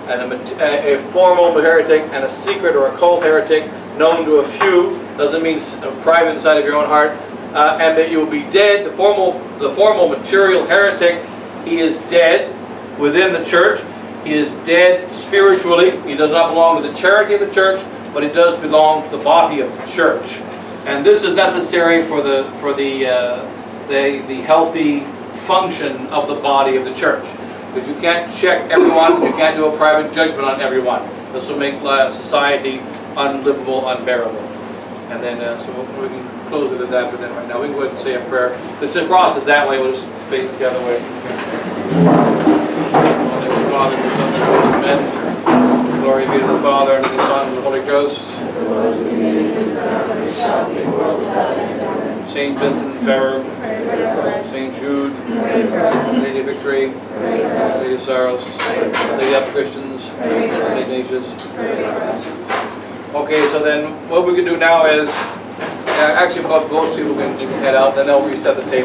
and a formal heretic and a secret or occult heretic known to a few. Doesn't mean private inside of your own heart, and that you will be dead. The formal material heretic, he is dead within the church. He is dead spiritually. He does not belong to the charity of the church, but he does belong to the body of the church. And this is necessary for the healthy function of the body of the church. Because you can't check everyone. You can't do a private judgment on everyone. This will make society unlivable, unbearable. And then, so we can close it at that for then right now. We can go ahead and say a prayer. The cross is that way. We'll just face it the other way. Father, the Son, and the Holy Spirit. Glory be to the Father, and to the Son, and to the Holy Ghost. St. Vincent and Ferrer, Pray for us. St. Jude, Pray for us. Lady of Victory, Pray for us. Lady of Sorrows, Pray for us. Lady of Christians, Pray for St. us. Ignatius. Pray for us. Okay, so then what we can do now is, actually both people can head out, then they'll reset the table.